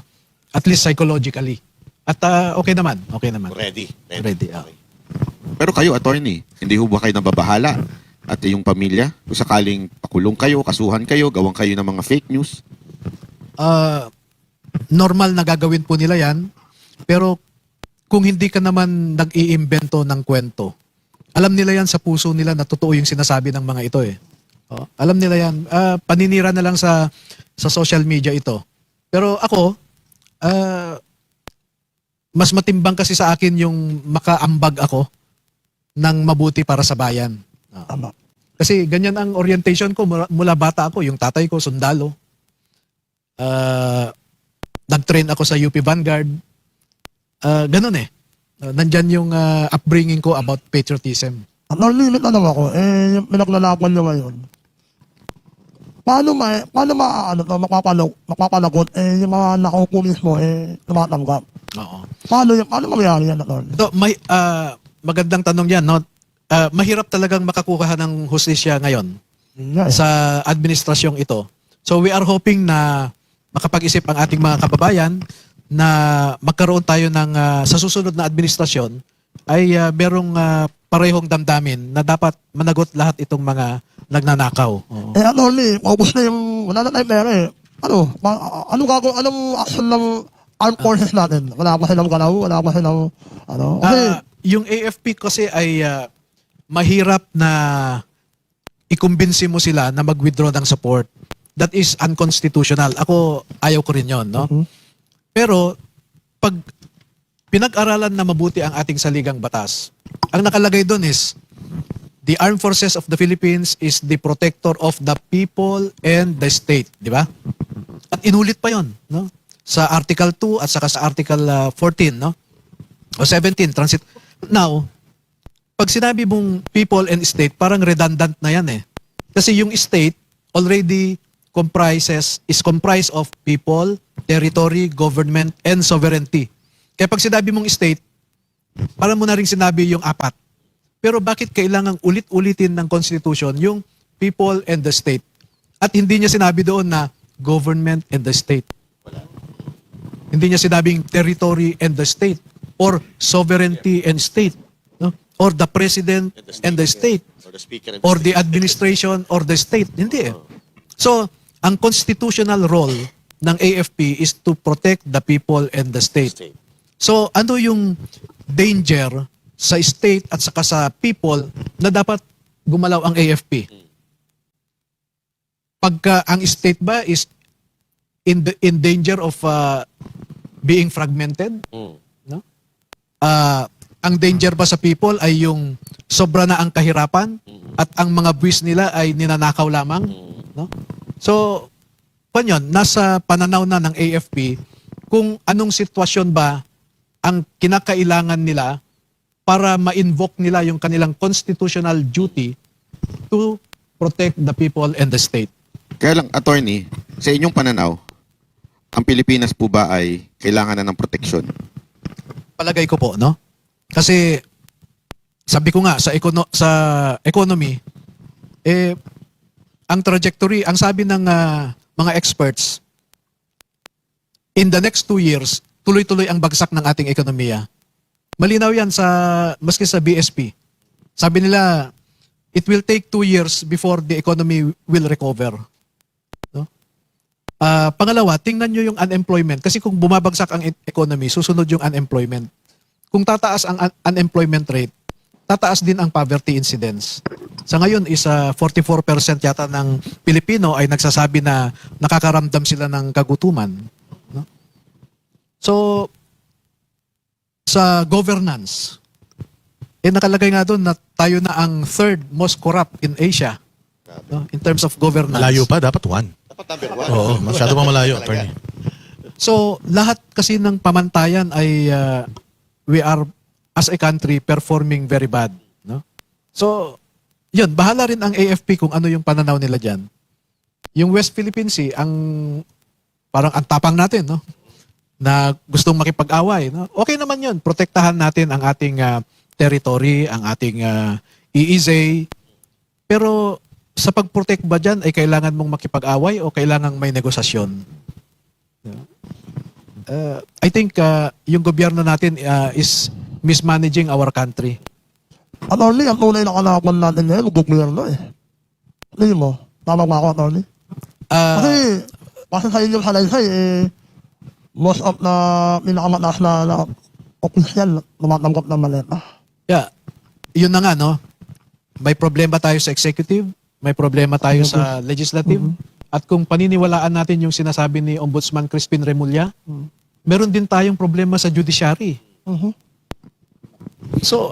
At least psychologically. At okay naman. Ready. Ready, Okay. Pero kayo, attorney, hindi ho ba kayo nababahala? At yung pamilya, kung sakaling pakulong kayo, kasuhan kayo, gawang kayo ng mga fake news? Normal na gagawin po nila yan. Pero kung hindi ka naman nag-iimbento ng kwento, alam nila yan sa puso nila na totoo yung sinasabi ng mga ito eh. Alam nila yan. Paninira na lang sa social media ito. Pero ako, mas matimbang kasi sa akin yung makaambag ako ng mabuti para sa bayan. Tama. Kasi ganyan ang orientation ko mula bata ako. Yung tatay ko, sundalo. Nag-train ako sa UP Vanguard. Ganun eh. Nandyan yung upbringing ko about patriotism. Attorney, may tanong ako, yung pinaglalaban nyo ngayon, paano mapapanagot, yung mga nakaupo mismo, tumatanggap? Oo. Paano mangyayari yan, attorney? Ito, magandang tanong yan. No? Mahirap talagang makakuha ng hustisya ngayon Yeah. sa administrasyong ito. So we are hoping na makapag-isip ang ating mga kababayan na magkaroon tayo ng sa susunod na administrasyon ay merong parehong damdamin na dapat managot lahat itong mga nagnanakaw. Oo. Attorney, maubos na yung, wala na tayong pera eh. Anong action ng armed forces natin? Wala pa silang galaw, wala pa silang, kasi yung AFP kasi ay mahirap na ikumbinsi mo sila na mag-withdraw ng support. That is unconstitutional. Ako, ayaw ko rin yon, no? Pero, pag pinag-aralan na mabuti ang ating saligang batas, ang nakalagay doon is, the Armed Forces of the Philippines is the protector of the people and the state. Di ba? At inulit pa yon, no? Sa Article 2 at saka sa Article 14, no? O 17, transit. Now, pag sinabi mong people and state, parang redundant na yan eh. Kasi yung state already is comprised of people, territory, government, and sovereignty. Kaya pag sinabi mong state, parang mo na rin sinabi yung apat. Pero bakit kailangang ulit-ulitin ng Constitution yung people and the state? At hindi niya sinabi doon na government and the state. Hindi niya sinabing territory and the state or sovereignty and state, no? Or the president and the state Or the speaker and or the administration or the state. Hindi eh. So, ang constitutional role ng AFP is to protect the people and the state. So, ano yung danger sa state at saka sa people na dapat gumalaw ang AFP? Pagka ang state ba is in danger of being fragmented, no? Ang danger ba sa people ay yung sobra na ang kahirapan at ang mga buwis nila ay ninanakaw lamang, no? So, yun, nasa pananaw na ng AFP kung anong sitwasyon ba ang kinakailangan nila para ma-invoke nila yung kanilang constitutional duty to protect the people and the state. Kaya lang, attorney, sa inyong pananaw, ang Pilipinas po ba ay kailangan na ng proteksyon? Palagay ko po, no? Kasi sabi ko nga sa economy ang trajectory, ang sabi ng mga experts, in the next 2 years, tuloy-tuloy ang bagsak ng ating ekonomiya. Malinaw yan maski sa BSP. Sabi nila, it will take 2 years before the economy will recover. No? Pangalawa, tingnan nyo yung unemployment. Kasi kung bumabagsak ang economy, susunod yung unemployment. Kung tataas ang unemployment rate, tataas din ang poverty incidence. Sa ngayon is 44% yata ng Pilipino ay nagsasabi na nakakaramdam sila ng kagutuman. No? So, sa governance, nakalagay nga doon na tayo na ang third most corrupt in Asia, no? In terms of governance. Malayo pa, dapat 1. Dapat number 1. Oo, masyado pa malayo, attorney. So, lahat kasi ng pamantayan ay we are as a country performing very bad, no? So, yun, bahala rin ang AFP kung ano yung pananaw nila diyan. Yung West Philippine Sea, parang ang tapang natin, no? Na gustong makipag-away, no? Okay naman yun. Protektahan natin ang ating territory, ang ating EEZ. Pero sa pag-protect ba dyan, ay kailangan mong makipag-away o kailangan may negosasyon? I think yung gobyerno natin is mismanaging our country. Attorney, ang tunay na kalaban natin ngayon, gobyerno eh. Hindi mo? Tama ba ako, attorney? Kasi sa inyong halaysay, most of na pinakamataas na opisyal tumatanggap ng maleta. Yeah. Yun na nga, no? May problema tayo sa executive, may problema tayo sa legislative, at kung paniniwalaan natin yung sinasabi ni Ombudsman Crispin Remulla, meron din tayong problema sa judiciary. So,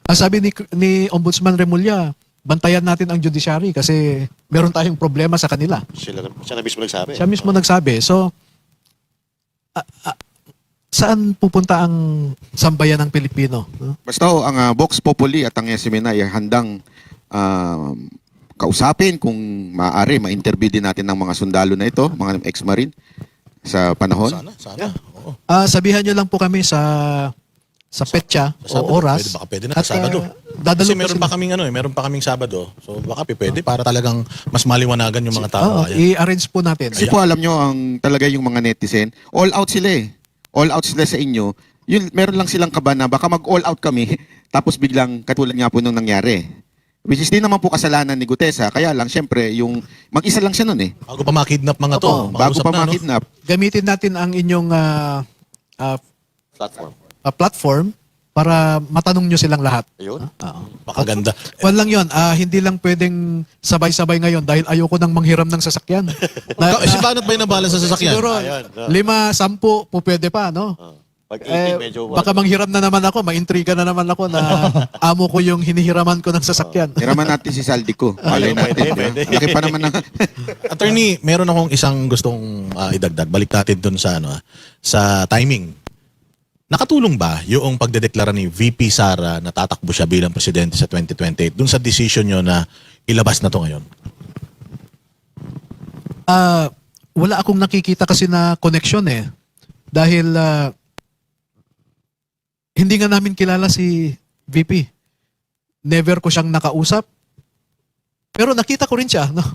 ang sabi ni Ombudsman Remulla, bantayan natin ang judiciary kasi meron tayong problema sa kanila. Siya na mismo nagsabi. Siya mismo nagsabi. So, saan pupunta ang sambayan ng Pilipino? No? Basta ang Vox Populi at ang SMNI ay handang kausapin kung maaari, ma-interview din natin ng mga sundalo na ito, mga ex-marine sa panahon. Sana. Oo. Sabihan nyo lang po kami sa petsa Sa o Sabado, oras. baka pwede na sa Sabado. Dadalo Kasi meron pa kaming Sabado. So baka pwede para talagang mas maliwanagan yung mga tao. I-arrange po natin. Kasi po alam nyo, talaga yung mga netizen, all out sila eh. All out sila sa inyo. Yun, meron lang silang kaba na baka mag-all out kami, tapos biglang katulad nga po nung nangyari. Which is di naman po kasalanan ni Gutesa, kaya lang syempre yung mag-isa lang siya nun eh. Bago pa makidnap mga to. Oo, Bago makausap pa na, no? makidnap. Gamitin natin ang inyong Platform. platform para matanong nyo silang lahat. Ayun. Pakaganda. Wala lang yun, hindi lang pwedeng sabay-sabay ngayon dahil ayoko nang manghiram ng sasakyan. Si Banat ba yung nabala sa sasakyan? Siguro, Ayun, no. 5, 10 po pwede pa, no? Pag 18, medyo... Baka manghiram na naman ako, maintriga na naman ako na amo ko yung hinihiraman ko ng sasakyan. Hiraman natin si Saldico. Malay natin. pwede. Laki pa naman ng... Attorney, meron akong isang gustong idagdag. Balik natin dun sa sa timing. Nakatulong ba yung pagdedeklara ni VP Sara na tatakbo siya bilang presidente sa 2028 dun sa decision nyo na ilabas na to ngayon? Wala akong nakikita kasi na connection eh. Dahil hindi nga namin kilala si VP. Never ko siyang nakausap. Pero nakita ko rin siya, no?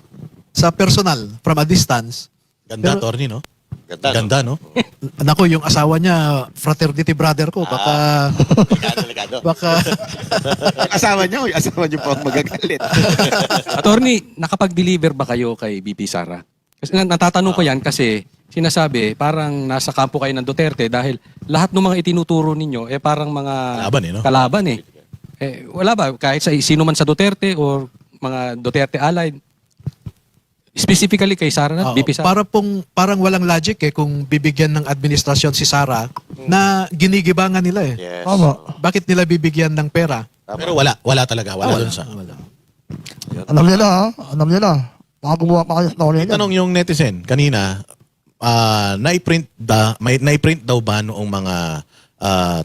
Sa personal, from a distance. Ganda, Pero- attorney, no? Ganda, no? Ganda, no? Nako, yung asawa niya, fraternity brother ko. Baka, Delikado. baka, asawa niyo po ang magagalit. Attorney, nakapag-deliver ba kayo kay BP Sara? Kasi natatanong ko yan kasi sinasabi parang nasa kampo kayo ng Duterte dahil lahat ng mga itinuturo ninyo parang mga Kalaban, no? kalaban eh. Wala ba kahit sa sino man sa Duterte or mga Duterte allied? Specifically kay Sara na, Oo, BP Sara? parang walang logic eh kung bibigyan ng administrasyon si Sara na ginigibangan nila eh. Yes. Tama. Bakit nila bibigyan ng pera? Pero wala talaga. Wala dun sa... Alam nila ha? Alam nila. Baka gumawa pa kayo story niya. Tanong yung netizen kanina, naiprint daw ba noong mga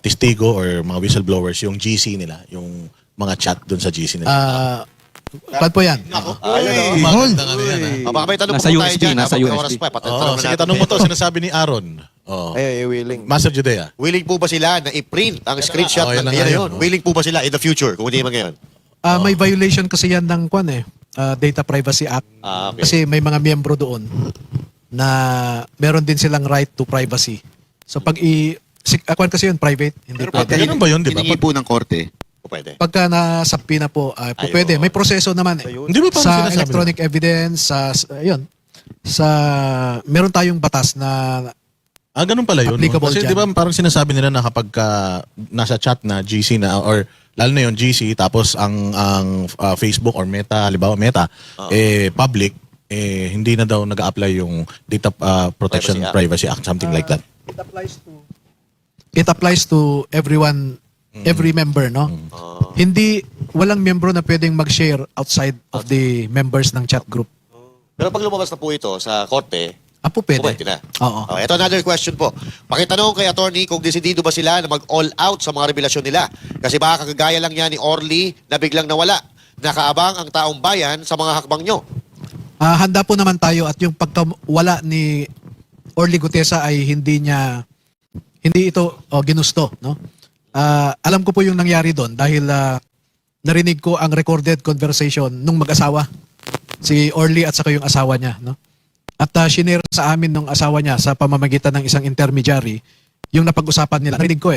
testigo or mga whistleblowers yung GC nila, yung mga chat dun sa GC nila? Paano po yan? Ay, maganda nga yan. Baka may tanong Nasa po tayo USB, dyan. nasa May USB. oras pa. Sige, tanong mo to, sinasabi ni Aaron. Oh. willing. Master Judea. Willing po ba sila na i-print ang screenshot yan ng na yan nga yun? yun, no? Willing po ba sila in the future kung hindi man ngayon? May violation kasi yan ng Data Privacy Act. Okay. Kasi may mga miyembro doon na meron din silang right to privacy. So pag kasi yun private, hindi Pero pwede. ganun ba yun, di ba? Hiningi po ng korte. O pwede. Pagka nasapi na po, Ayun. pwede. May proseso naman eh. Hindi ba parang Sa sinasabi electronic evidence, meron tayong batas na Ganun pala yun. No? Applicable Kasi dyan. di ba parang sinasabi nila na kapag nasa chat na GC na or lalo na yung GC tapos ang Facebook or Meta, halimbawa Meta, public, hindi na daw nag-a-apply yung Data Protection Privacy Act, something like that. it applies to everyone, every member, no? Walang miyembro na pwedeng mag-share outside of the members ng chat group. Pero pag lumabas na po ito sa korte, Po pwede. pwede na. Oo. Ito another question po. Pakitanong kay attorney kung desidido ba sila na mag-all out sa mga revelasyon nila. Kasi baka kagaya lang yan ni Orly na biglang nawala. Nakaabang ang taong bayan sa mga hakbang nyo. Handa po naman tayo at yung pagkawala ni Orly Gutesa ay hindi ito ginusto, no? Alam ko po yung nangyari doon dahil narinig ko ang recorded conversation nung mag-asawa, si Orly at saka yung asawa niya, no? At shinare sa amin nung asawa niya sa pamamagitan ng isang intermediary yung napag-usapan nila. Narinig ko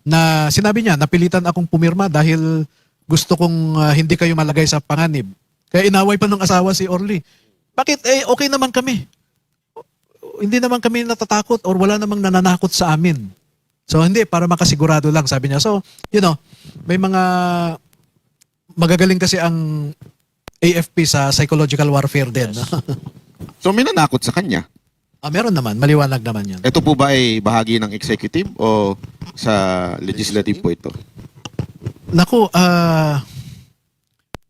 na sinabi niya, napilitan akong pumirma dahil gusto kong hindi kayo malagay sa panganib. Kaya inaway pa ng asawa si Orly. Bakit? Okay naman kami. Hindi naman kami natatakot or wala namang nananakot sa amin. So hindi, para makasigurado lang, sabi niya. So, may mga magagaling kasi ang AFP sa psychological warfare din. No? So may nanakot sa kanya. Meron naman, maliwanag naman yan. Ito po ba ay bahagi ng executive o sa legislative po ito? Naku,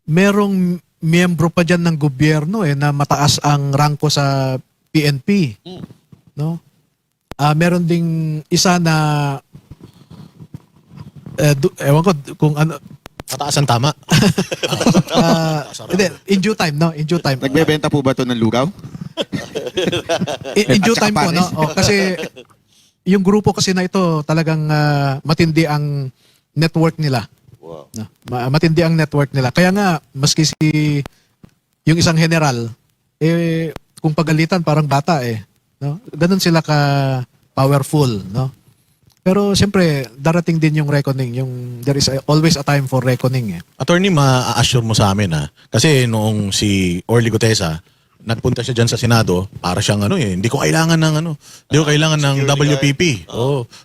merong miyembro pa dyan ng gobyerno na mataas ang rangko sa PNP. No? Meron ding isa na ewan ko kung ano. Mataas ang tama. Hindi, in due time, no? In due time. Nagbebenta po ba ito ng lugaw? In due At saka time po, no? pares. Kasi yung grupo kasi na ito talagang matindi ang network nila. Wow. No? Matindi ang network nila. Kaya nga, maski yung isang general, kung pagalitan parang bata no? Ganun sila ka powerful, no? Pero siyempre, darating din yung reckoning. There is always a time for reckoning. Attorney, ma-assure mo sa amin kasi noong si Orly Gutesa, nagpunta siya dyan sa Senado, para siyang hindi ko kailangan ng hindi ko kailangan ng security WPP.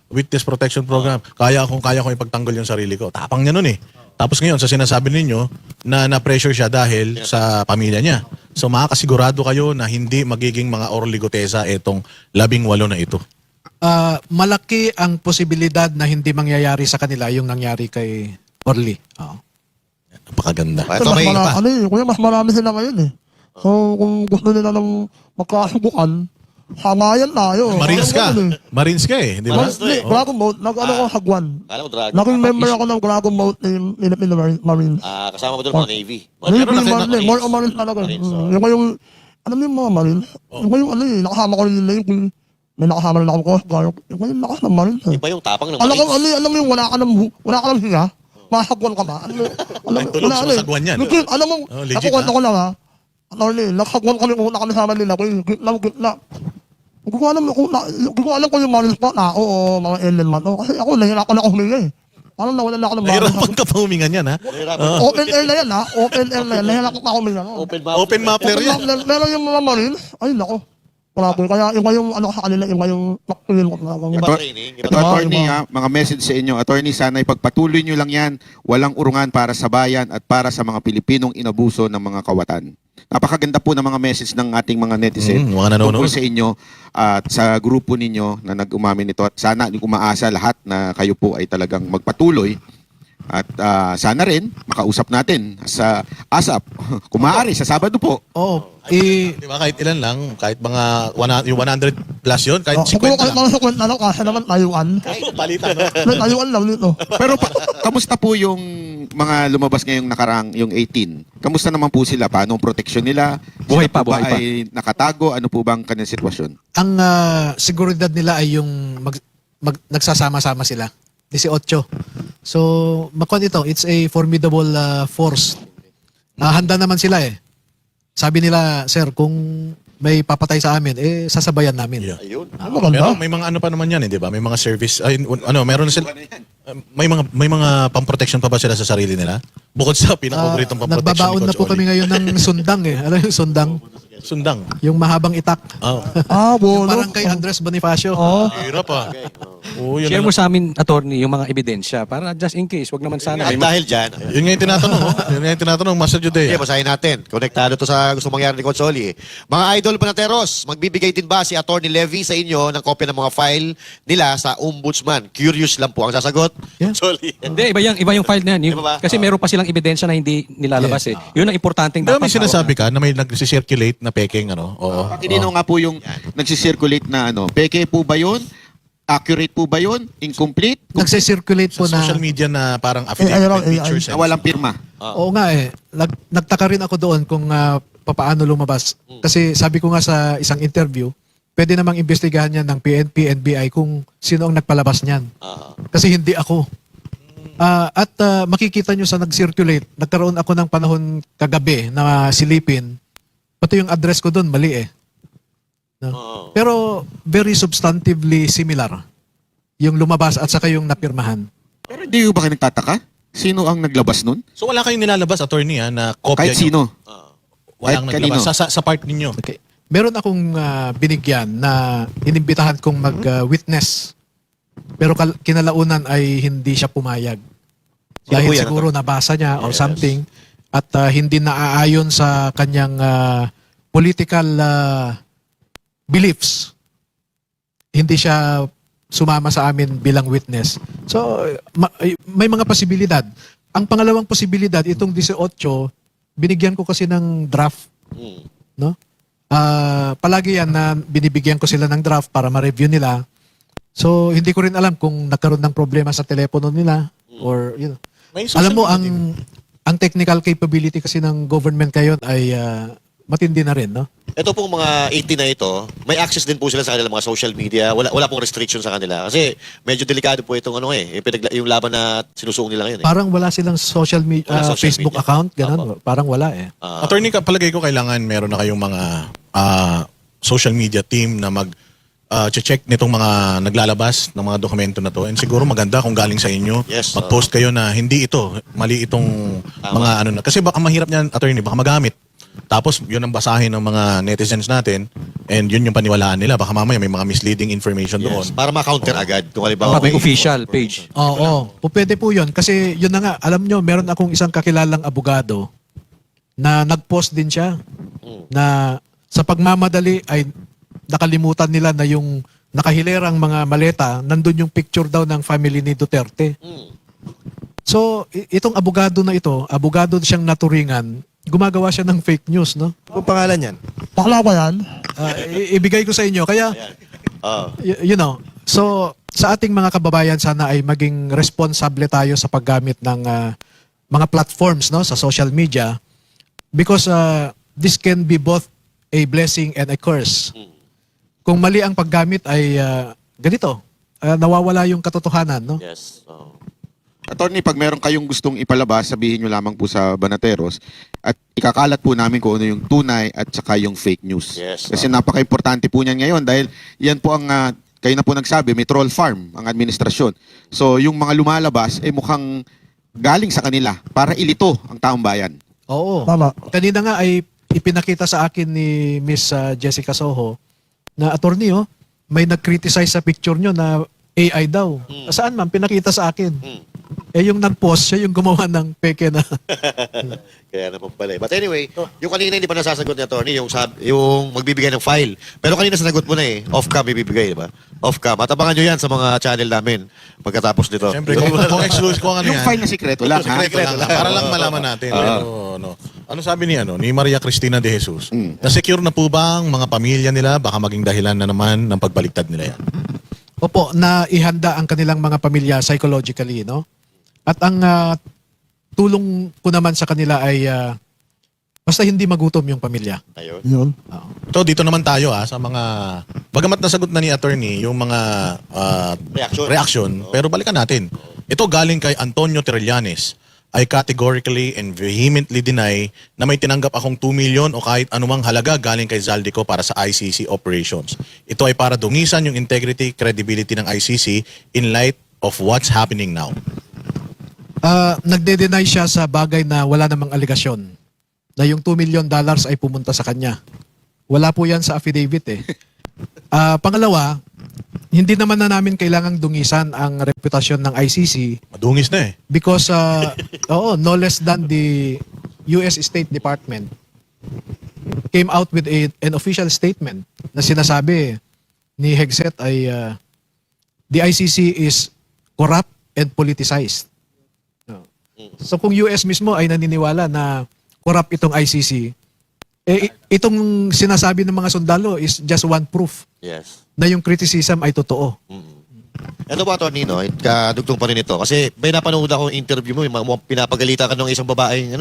Witness Protection Program. Kaya kong ipagtanggol yung sarili ko. Tapang niya nun eh. Tapos ngayon, sa sinasabi ninyo, na-pressure siya dahil sa pamilya niya. So makakasigurado kayo na hindi magiging mga Orly Gutesa itong 18 na ito. Malaki ang posibilidad na hindi mangyayari sa kanila yung nangyari kay Orly. Oo. Napakaganda. Ito may iba. Kuya, mas marami sila ngayon eh. So, kung gusto nila ng magkasubukan, hamayan tayo. Marines ka. Ano, Marines ka eh. Di ba? Dragon Boat, nag-ano ko hagwan. Alam mo, Dragon. Naging member ako ng Dragon Boat ng Philippine Marines. Kasama mo doon mga Navy. Navy, more on Marines talaga. Yung alam mo yung mga Marines? Yung nakasama ko rin yung Navy. May nakasama rin ako Coast Guard. Yung lakas ng Marines. Iba yung tapang ng Alam Marines. mo yung wala ka ng hiya? Mahagwan ka ba? Tulog sa sagwan yan. Alam mo, Legit, ako kwento ko lang ha. Naghagwan kami muna kami sama nila. Gitna. Hindi ko alam kung yung Marines pa na ako o mga alien man. Kasi ako, nahirapan ako huminga eh. Parang nawala na ako ng Marines. Nahirapan ka pa humingan yan ha? Open air na yan ha. Open air na yan. Nahirapan pa ako huminga. Open Mapler yan. Pero yung mga Marines, ay nako. Grabe. Kaya iba yung ano sa kanila, iba yung nakpilin ko talaga. Iba training. Iba Ito, training. attorney, mga message sa inyo. Attorney, sana ipagpatuloy nyo lang yan. Walang urungan para sa bayan at para sa mga Pilipinong inabuso ng mga kawatan. Napakaganda po ng mga message ng ating mga netizen. Mga nanonood. Tungkol sa inyo at sa grupo ninyo na nag-umamin nito. At sana umaasa lahat na kayo po ay talagang magpatuloy. At sana rin makausap natin sa ASAP. Kung maaari, sa Sabado po. Di ba kahit ilan lang, kahit mga yung 100 plus yun, kahit 50 Siguro kahit lang. mga sa kwenta lang, kasi naman tayuan. Palitan. May tayuan lang dito. Pero kamusta po yung mga lumabas ngayong nakarang, yung 18? Kamusta naman po sila? Paano ang proteksyon nila? Buhay Sila pa, po ba buhay pa. ay nakatago? Ano po bang kanilang sitwasyon? Ang seguridad nila ay yung nagsasama-sama sila. 18. So, makon ito, it's a formidable force. Handa naman sila eh. Sabi nila, sir, kung may papatay sa amin, sasabayan namin. Yeah. Ayun. Pero may mga ano pa naman yan, di ba? May mga service, meron na sila, may mga pang-protection pa ba sila sa sarili nila? Bukod sa pinaka-paboritong pang-protection Nagbabaon na po kami ngayon ng sundang eh. Alam yung sundang? Sundang. Yung mahabang itak. Oh. Yung Bono. parang kay Andres Bonifacio. Hirap ah. Yun, Share mo sa amin, attorney, yung mga ebidensya para just in case, wag naman sana. At dahil dyan, yun nga yung tinatanong. Yun nga yung tinatanong, Master Judea. sige, basahin natin. Konektado to sa gusto mangyari ni Consoli. Mga idol panateros, magbibigay din ba si Attorney Levy sa inyo ng kopya ng mga file nila sa Ombudsman? Curious lang po ang sasagot. Yeah. Consoli. Hindi, iba yung file na yan. Iba ba? Kasi meron pa silang ebidensya na hindi nilalabas eh. Yun ang importanteng Pero dapat. may sinasabi ka na may nag-circulate na peking, Oo. Pakinino nga po yung nagsisirculate na peke po ba yun? Accurate po ba yun? Incomplete? Nagsisirculate po Sa na... social media na parang AI. affidavit pictures. Na walang pirma? Oo nga eh. Nagtaka rin ako doon kung papaano lumabas. Kasi sabi ko nga sa isang interview, pwede namang imbestigahan yan ng PNP, NBI kung sino ang nagpalabas niyan. Kasi hindi ako. At makikita nyo sa nag-circulate, nagkaroon ako ng panahon kagabi na silipin. Pati yung address ko doon, mali eh. No? Pero very substantively similar. Yung lumabas at saka yung napirmahan. Pero hindi ba kayo nagtataka? Sino ang naglabas nun? So wala kayong nilalabas, attorney, na kopya Kahit nyo? sino? Walang Kahit naglabas. kanino? Sa part ninyo. Okay. Meron akong binigyan na inimbitahan kong mag-witness. Pero kinalaunan ay hindi siya pumayag. Sino Dahil po yan, siguro nabasa niya or something at hindi naaayon sa kanyang political beliefs. Hindi siya sumama sa amin bilang witness. So, may mga posibilidad. Ang pangalawang posibilidad, itong 18, binigyan ko kasi ng draft. No? Palagi yan na binibigyan ko sila ng draft para ma-review nila. So, hindi ko rin alam kung nagkaroon ng problema sa telepono nila or, May social alam mo, media din. ang technical capability kasi ng government ngayon ay matindi na rin, no? Ito pong mga 80 na ito, may access din po sila sa kanilang mga social media. Wala pong restriction sa kanila. Kasi medyo delikado po itong yung laban na sinusuong nila ngayon. Parang wala silang social media, Wala social Facebook media. account, ganun. Parang wala eh. Attorney, palagay ko kailangan meron na kayong mga social media team na check nitong mga naglalabas ng mga dokumento na to. And siguro maganda kung galing sa inyo. Yes, Mag-post kayo na hindi ito, mali itong mga Kasi baka mahirap niyan, attorney, baka magamit Tapos yun ang basahin ng mga netizens natin and yun yung paniwalaan nila. Baka mamaya may mga misleading information doon. Yes. Para ma-counter agad. Kung halimbawa, May may official page. Oo, pwede po yun. Kasi yun na nga, alam nyo, meron akong isang kakilalang abogado na nag-post din siya na sa pagmamadali ay nakalimutan nila na yung nakahilerang mga maleta, nandun yung picture daw ng family ni Duterte. So, itong abogado na ito, abogado siyang naturingan, gumagawa siya ng fake news, no? Ang pangalan yan? Bakla ba yan? Ibigay ko sa inyo. Kaya, you know, so sa ating mga kababayan sana ay maging responsable tayo sa paggamit ng mga platforms, no, sa social media because this can be both a blessing and a curse. Kung mali ang paggamit ay ganito, nawawala yung katotohanan, no? Yes. Attorney, pag meron kayong gustong ipalabas, sabihin nyo lamang po sa Banateros at ikakalat po namin kung ano yung tunay at saka yung fake news. Yes, Kasi napaka-importante po niyan ngayon dahil yan po ang, kayo na po nagsabi, may troll farm ang administrasyon. So yung mga lumalabas, mukhang galing sa kanila para ilito ang taong bayan. Oo. Tama. Kanina nga ay ipinakita sa akin ni Miss Jessica Soho na attorney, may nag-criticize sa picture nyo na AI daw. Saan ma'am? Pinakita sa akin. Yung nag-post, siya yung gumawa ng peke na. Kaya naman pala. But anyway, yung kanina hindi pa nasasagot ni attorney, yung magbibigay ng file. Pero kanina sinagot mo na off-cam ibibigay, di ba? Off-cam. At abangan nyo yan sa mga channel namin pagkatapos nito. Siyempre, kung exclusive, kung ano Yung yan. file na sikreto lang, ha? Sekreto lang. Para lang malaman natin. Pero, ano sabi ni Maria Cristina de Jesus? Na-secure na po ba ang mga pamilya nila? Baka maging dahilan na naman ng pagbaliktad nila yan. Opo, na ihanda ang kanilang mga pamilya psychologically, no? At ang tulong ko naman sa kanila ay basta hindi magutom yung pamilya. Ayun. Yun. Ito, dito naman tayo sa mga... Bagamat nasagot na ni attorney yung mga reaction, pero balikan natin. Ito galing kay Antonio Trillanes. I categorically and vehemently deny na may tinanggap akong 2 million o kahit anumang halaga galing kay Zaldico para sa ICC operations. Ito ay para dungisan yung integrity, credibility ng ICC in light of what's happening now. Nagde-deny siya sa bagay na wala namang aligasyon na yung $2 million ay pumunta sa kanya. Wala po yan sa affidavit Pangalawa, hindi naman na namin kailangang dungisan ang reputasyon ng ICC Madungis na because no less than the US State Department came out with an official statement na sinasabi ni Hegseth ay the ICC is corrupt and politicized. So kung US mismo ay naniniwala na corrupt itong ICC, itong sinasabi ng mga sundalo is just one proof Yes. na yung criticism ay totoo. Ano ba, attorney, no? Kadugtong pa rin ito. Kasi may napanood ako interview mo, pinapagalitan ka ng isang babaeng,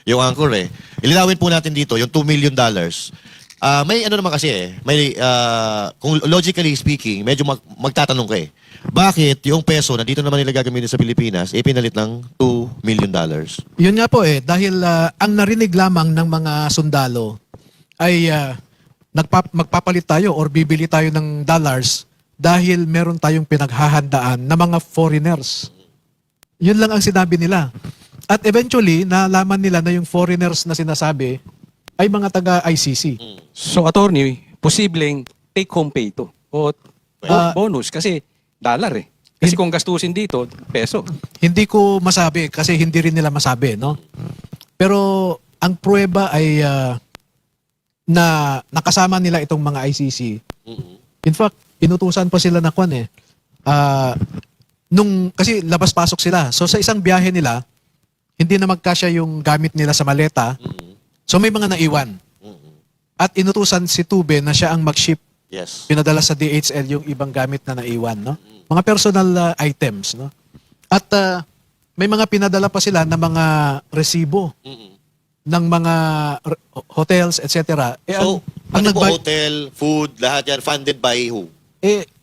yung anchor Ilinawin po natin dito, yung $2 million. May naman kasi may, kung logically speaking, medyo magtatanong ka bakit yung peso na dito naman nila gagamitin sa Pilipinas, pinalit ng $2 million? Yun nga po dahil ang narinig lamang ng mga sundalo ay magpapalit tayo or bibili tayo ng dollars dahil meron tayong pinaghahandaan na mga foreigners. Yun lang ang sinabi nila. At eventually, nalaman nila na yung foreigners na sinasabi ay mga taga-ICC. So, attorney, posibleng take-home pay ito. O bonus kasi dollar Kasi kung gastusin dito, peso. Hindi ko masabi kasi hindi rin nila masabi, no? Pero ang pruweba ay na nakasama nila itong mga ICC. In fact, inutusan pa sila na kasi labas-pasok sila. So sa isang biyahe nila, hindi na magkasya yung gamit nila sa maleta. So may mga naiwan. At inutusan si Tube na siya ang mag-ship. Yes. Pinadala sa DHL yung ibang gamit na naiwan, no? Mga personal items, no? At may mga pinadala pa sila na mga resibo ng mga hotels, etc. So, hotel, food, lahat yan, funded by who?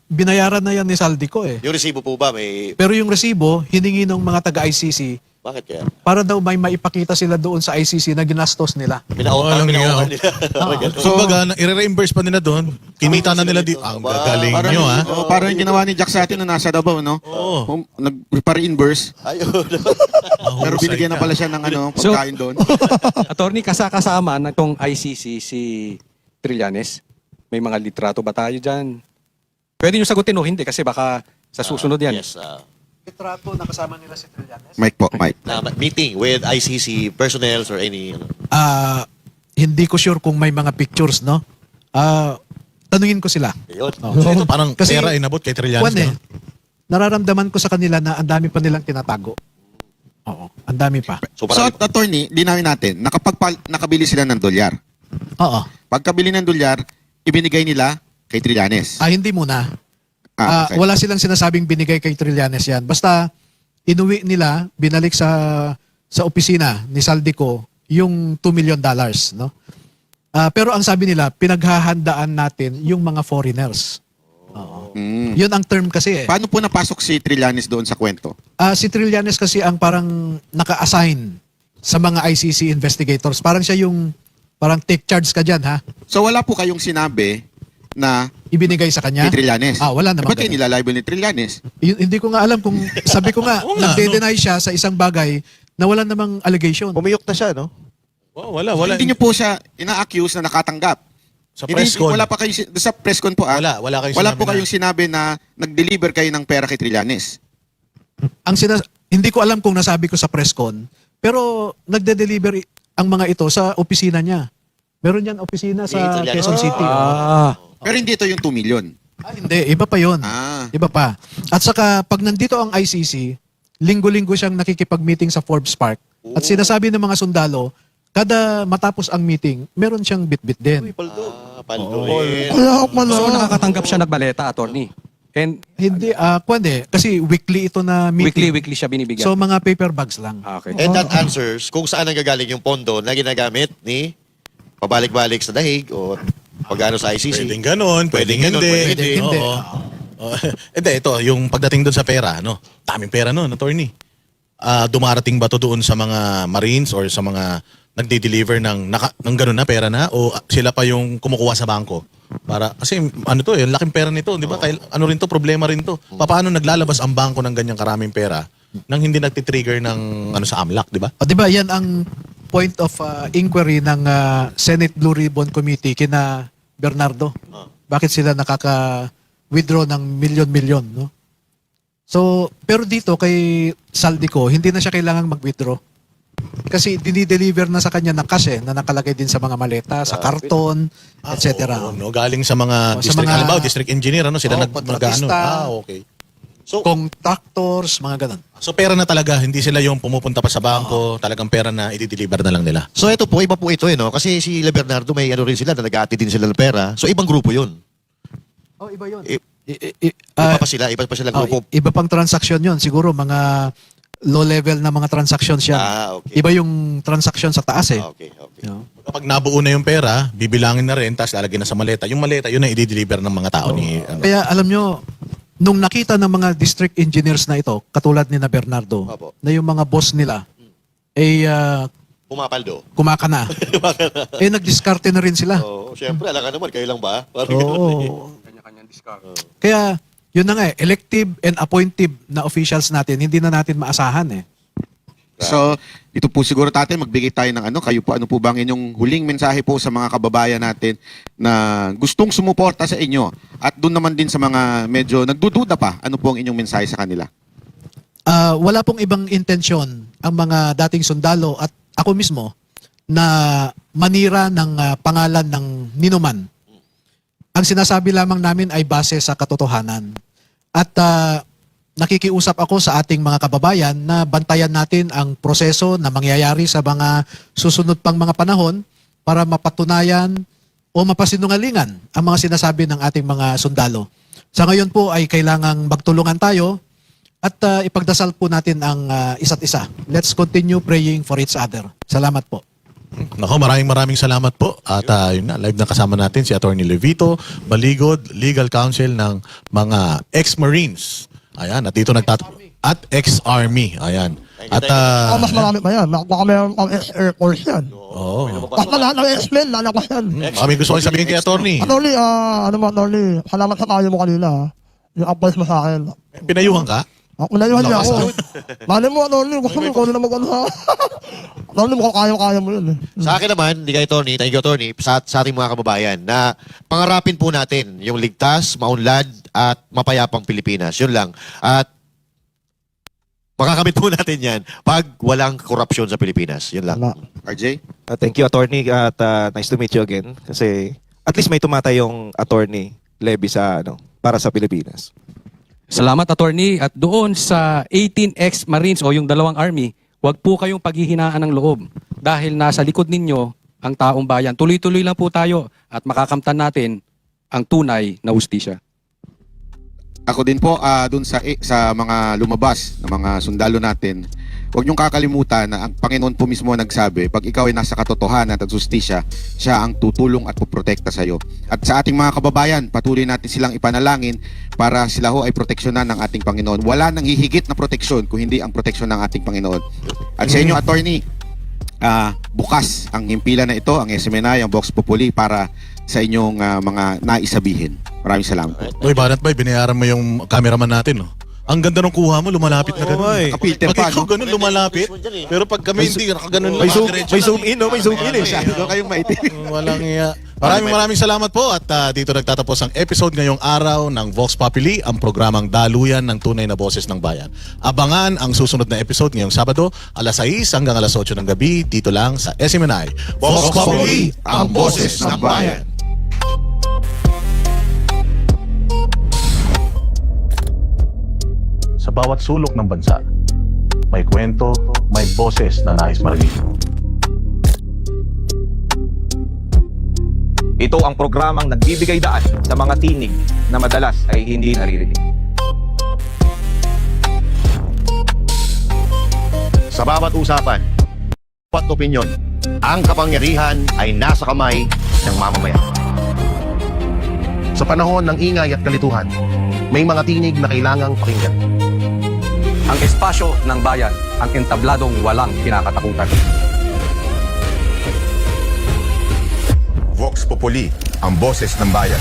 Binayaran na yan ni Saldico Yung resibo po ba may... Pero yung resibo, hiningi ng mga taga-ICC Bakit kaya? Para daw may maipakita sila doon sa ICC na ginastos nila. Walang Pinaokan iya. nila. So, baga, i-reimburse pa nila doon. Kinita na nila dito. Ang gagaling Parang, nyo, ha? parang yung ginawa ni Jack sa atin na nasa Davao, no? Oo. Nag-reimburse. Ayun. Pero binigyan na pala siya ng So- pagkain doon. Attorney, kasama na itong ICC si Trillanes. May mga litrato ba tayo dyan? Pwede nyo sagutin o hindi kasi baka sa susunod yan. Yes. Litrato na kasama nila si Trillanes? Mike po, Mike. Meeting with ICC personnel or any... Hindi ko sure kung may mga pictures, no? Tanungin ko sila. Ayun. So, ito parang Kasi- pera inabot kay Trillanes. Juan, no? nararamdaman ko sa kanila na ang dami pa nilang tinatago. Oo, ang dami pa. So, So, parang, attorney, linawin natin, nakabili sila ng dolyar. Oo. Pagkabili ng dolyar, ibinigay nila kay Trillanes. Hindi muna. Okay. Wala silang sinasabing binigay kay Trillanes yan. Basta inuwi nila, binalik sa opisina ni Saldico yung $2 million, no? Pero ang sabi nila, pinaghahandaan natin yung mga foreigners. Mm. Yun ang term kasi eh. Paano po napasok si Trillanes doon sa kwento? Si Trillanes kasi ang parang naka-assign sa mga ICC investigators. Parang siya yung parang take charge ka dyan, ha? So wala po kayong sinabi na Ibinigay sa kanya. kay Trillanes. Wala naman. Ba't kayo ganun. nilalibel ni Trillanes? Hindi ko nga alam kung, sabi ko nga, Oo nga, nagde-deny siya sa isang bagay na wala namang allegation. Pumiyok na siya, no? Wala. Hindi niyo po siya ina-accuse na nakatanggap. Sa Hindi, press con. wala pa kayo sa press con po. Wala kayong Wala sinabi po na- kayong sinabi na nag-deliver kayo ng pera kay Trillanes. Hindi ko alam kung nasabi ko sa press con, pero nagde-deliver ang mga ito sa opisina niya. Meron yan opisina sa Trillanes. Quezon City. Pero hindi ito yung 2 million. Hindi, iba pa yon. Ah. Iba pa. At saka, pag nandito ang ICC, linggo-linggo siyang nakikipag-meeting sa Forbes Park. At sinasabi ng mga sundalo, kada matapos ang meeting, meron siyang bit-bit din. Paldo. Kaya pala. So nakakatanggap siya nagbaleta, attorney. And Hindi, kasi weekly ito na meeting. weekly siya binibigyan. So, mga paper bags lang. Okay. And that answers kung saan nanggagaling yung pondo na ginagamit ni pabalik-balik sa dahig o pag-ano sa ICC. Pwedeng ganun, pwedeng ganun, hindi. pwedeng hindi. Oo. Hindi, ito, yung pagdating doon sa pera, no? Daming pera noon, attorney. Dumarating ba to doon sa mga Marines or sa mga nagde-deliver ng ganun na pera na o sila pa yung kumukuha sa bangko? Kasi yung laking pera nito, di ba? Ano rin to, problema rin to. Paano naglalabas ang bangko ng ganyang karaming pera nang hindi nagtitrigger ng sa AMLAC, di ba? O, di ba, yan ang point of inquiry ng Senate Blue Ribbon Committee kina Bernardo. Bakit sila nakaka-withdraw ng milyon-milyon, no? So, pero dito kay Saldico, hindi na siya kailangang mag-withdraw. Kasi dinideliver na sa kanya ng cash na nakalagay din sa mga maleta, sa karton, etc. Oo, no? Galing sa mga Sa district, mga- halimbawa, district engineer, ano? Sila Oo, nag-ano. kontratista. Okay. So, Contractors, mga ganun. So pera na talaga, hindi sila yung pumupunta pa sa bangko, talagang pera na i-deliver na lang nila. so ito po, iba po ito no? Kasi si Le Bernardo may ano rin sila na nag-aati din sila ng pera. So ibang grupo yun. Oh, iba yun. Iba pa sila grupo. Iba pang transaksyon yun. Siguro mga low-level na mga transactions yan. Okay. Iba yung transaction sa taas eh. Okay. No? Kapag nabuo na yung pera, bibilangin na rin, tapos lalagyan na sa maleta. Yung maleta, yun ang i-deliver ng mga tao ni... Kaya alam nyo, nung nakita ng mga district engineers na ito, katulad ni na Bernardo, Opo. na yung mga boss nila, Pumapaldo. kumakana. Nagdiskarte na rin sila. Oo, syempre, alam ka naman, kayo lang ba? Parang Oo. Kaya, yun na nga elective and appointive na officials natin, hindi na natin maasahan eh. So, ito po siguro tatay, magbigay tayo ng kayo po, ano po bang inyong huling mensahe po sa mga kababayan natin na gustong sumuporta sa inyo at doon naman din sa mga medyo nagdududa pa, ano po ang inyong mensahe sa kanila? Wala pong ibang intensyon ang mga dating sundalo at ako mismo na manira ng pangalan ng ninuman. Ang sinasabi lamang namin ay base sa katotohanan. At nakikiusap ako sa ating mga kababayan na bantayan natin ang proseso na mangyayari sa mga susunod pang mga panahon para mapatunayan o mapasinungalingan ang mga sinasabi ng ating mga sundalo. Sa ngayon po ay kailangang magtulungan tayo at ipagdasal po natin ang isa't isa. Let's continue praying for each other. Salamat po. Nako, maraming salamat po. At yun na, live na kasama natin si Attorney Levito Baligod, Legal Counsel ng mga ex-Marines. Ayan, at dito at ex-Army. Ayan. At Mas marami pa yan. Baka mayroon pang Air Force yan. oo. Baka lahat ng X-Men, lalabas yan. Kami gusto ko sabihin kay attorney. Attorney, attorney, salamat sa tayo mo kanina. yung advice mo sa akin. Pinayuhan ka? Ako nayuhan niya Lakas, ako. Mali mo, Atty. Gusto mo, ikaw na mag-ano ha. Atty. Mukhang kaya-kaya mo yun eh. Sa akin naman, hindi kay Tony, thank you Tony, sa ating mga kababayan, na pangarapin po natin yung ligtas, maunlad, at mapayapang Pilipinas. Yun lang. At makakamit po natin yan pag walang korupsyon sa Pilipinas. Yun lang. Tama. RJ? Thank you, attorney, at nice to meet you again. Kasi at least may tumatay yung attorney levy sa para sa Pilipinas. Salamat, attorney. At doon sa 18 ex-Marines o yung dalawang army, wag po kayong paghihinaan ng loob. Dahil nasa likod ninyo ang taong bayan. Tuloy-tuloy lang po tayo at makakamtan natin ang tunay na hustisya. Ako din po, dun sa mga lumabas na mga sundalo natin, huwag niyong kakalimutan na ang Panginoon po mismo nagsabi, pag ikaw ay nasa katotohanan at justisya, siya ang tutulong at puprotekta sa iyo. At sa ating mga kababayan, patuloy natin silang ipanalangin para sila ho ay proteksyonan ng ating Panginoon. Wala nang hihigit na proteksyon kung hindi ang proteksyon ng ating Panginoon. At sa inyo, attorney, bukas ang himpilan na ito, ang SMNI, ang Vox Populi, para sa inyong mga naisabihin. Maraming salamat po. Uy, Banat Bay, binayaran mo yung cameraman natin, no? Ang ganda ng kuha mo, lumalapit na gano'n. Kapilter Pag pa, ikaw no? ganun, lumalapit. Pero pag kami hindi, nakaganon lang. May zoom in, no? May zoom in eh. Masyado kayong maitim. Walang iya. Maraming salamat po at dito nagtatapos ang episode ngayong araw ng Vox Populi, ang programang daluyan ng tunay na boses ng bayan. Abangan ang susunod na episode ngayong Sabado, alas 6 hanggang alas 8 ng gabi, dito lang sa SMNI. Vox Populi, ang boses ng bayan. Sa bawat sulok ng bansa, may kwento, may boses na nais marinig. Ito ang programang nagbibigay daan sa mga tinig na madalas ay hindi naririnig. Sa bawat usapan, bawat opinyon, ang kapangyarihan ay nasa kamay ng mamamayan. Sa panahon ng ingay at kalituhan, may mga tinig na kailangang pakinggan. Ang espasyo ng bayan, ang entabladong walang kinakatakutan. Vox Populi, ang boses ng bayan.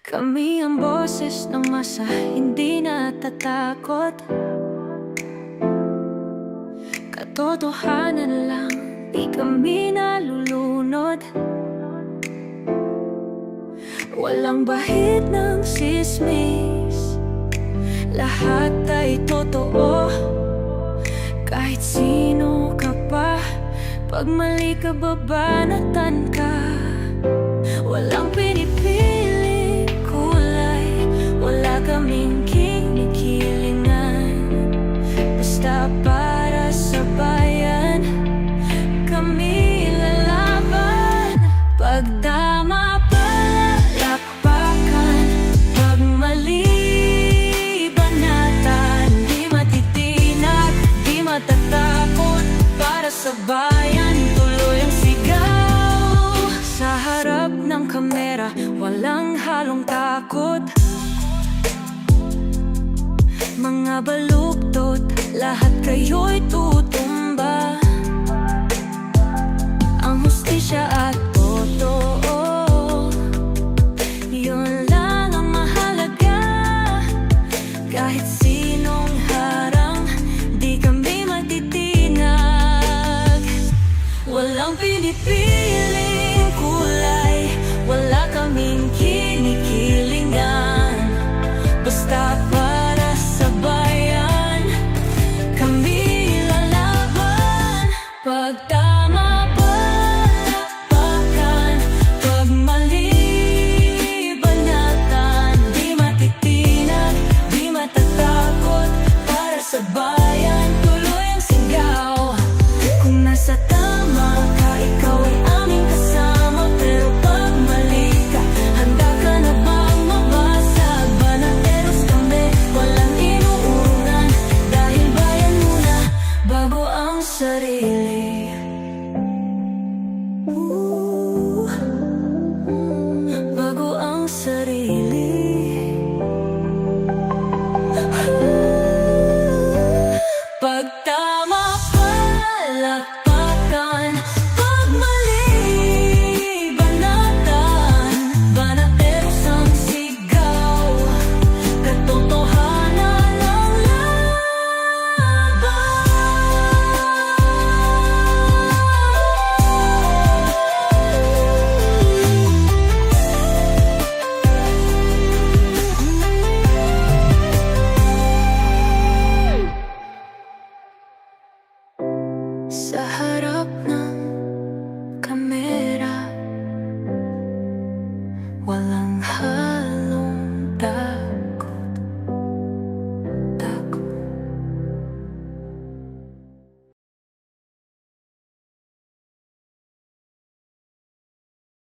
Kami ang boses ng masa, hindi natatakot. Katotohanan lang, di kami nalulunod. Walang bahid ng sismis, lahat ay totoo. Kahit sino ka pa, pag mali ka babanatan ka. Walang pinipili kulay, wala kaming kinikilingan. Basta para sa bayan, kami lalaban. Pagdama palakpakan, pag mali banatan. Di matitinag, di matatakot, para sa bayan tuloy ang sigaw. Sa harap ng kamera, walang halong takot. Mga baluktot, lahat kayo'y tutumba. Ang hustisya at totoo, yun lang ang mahalaga. Kahit sinong harang, di kami matitinag. Walang pinipiling kulay, wala kaming kinikilingan. Basta para sa bayan, kami lalaban. Pag tama pala bago ang sarili. Pag tama palakpakan, pag mali banatan, banateros ang sigaw, katotohanan ang sa harap ng kamera, walang halong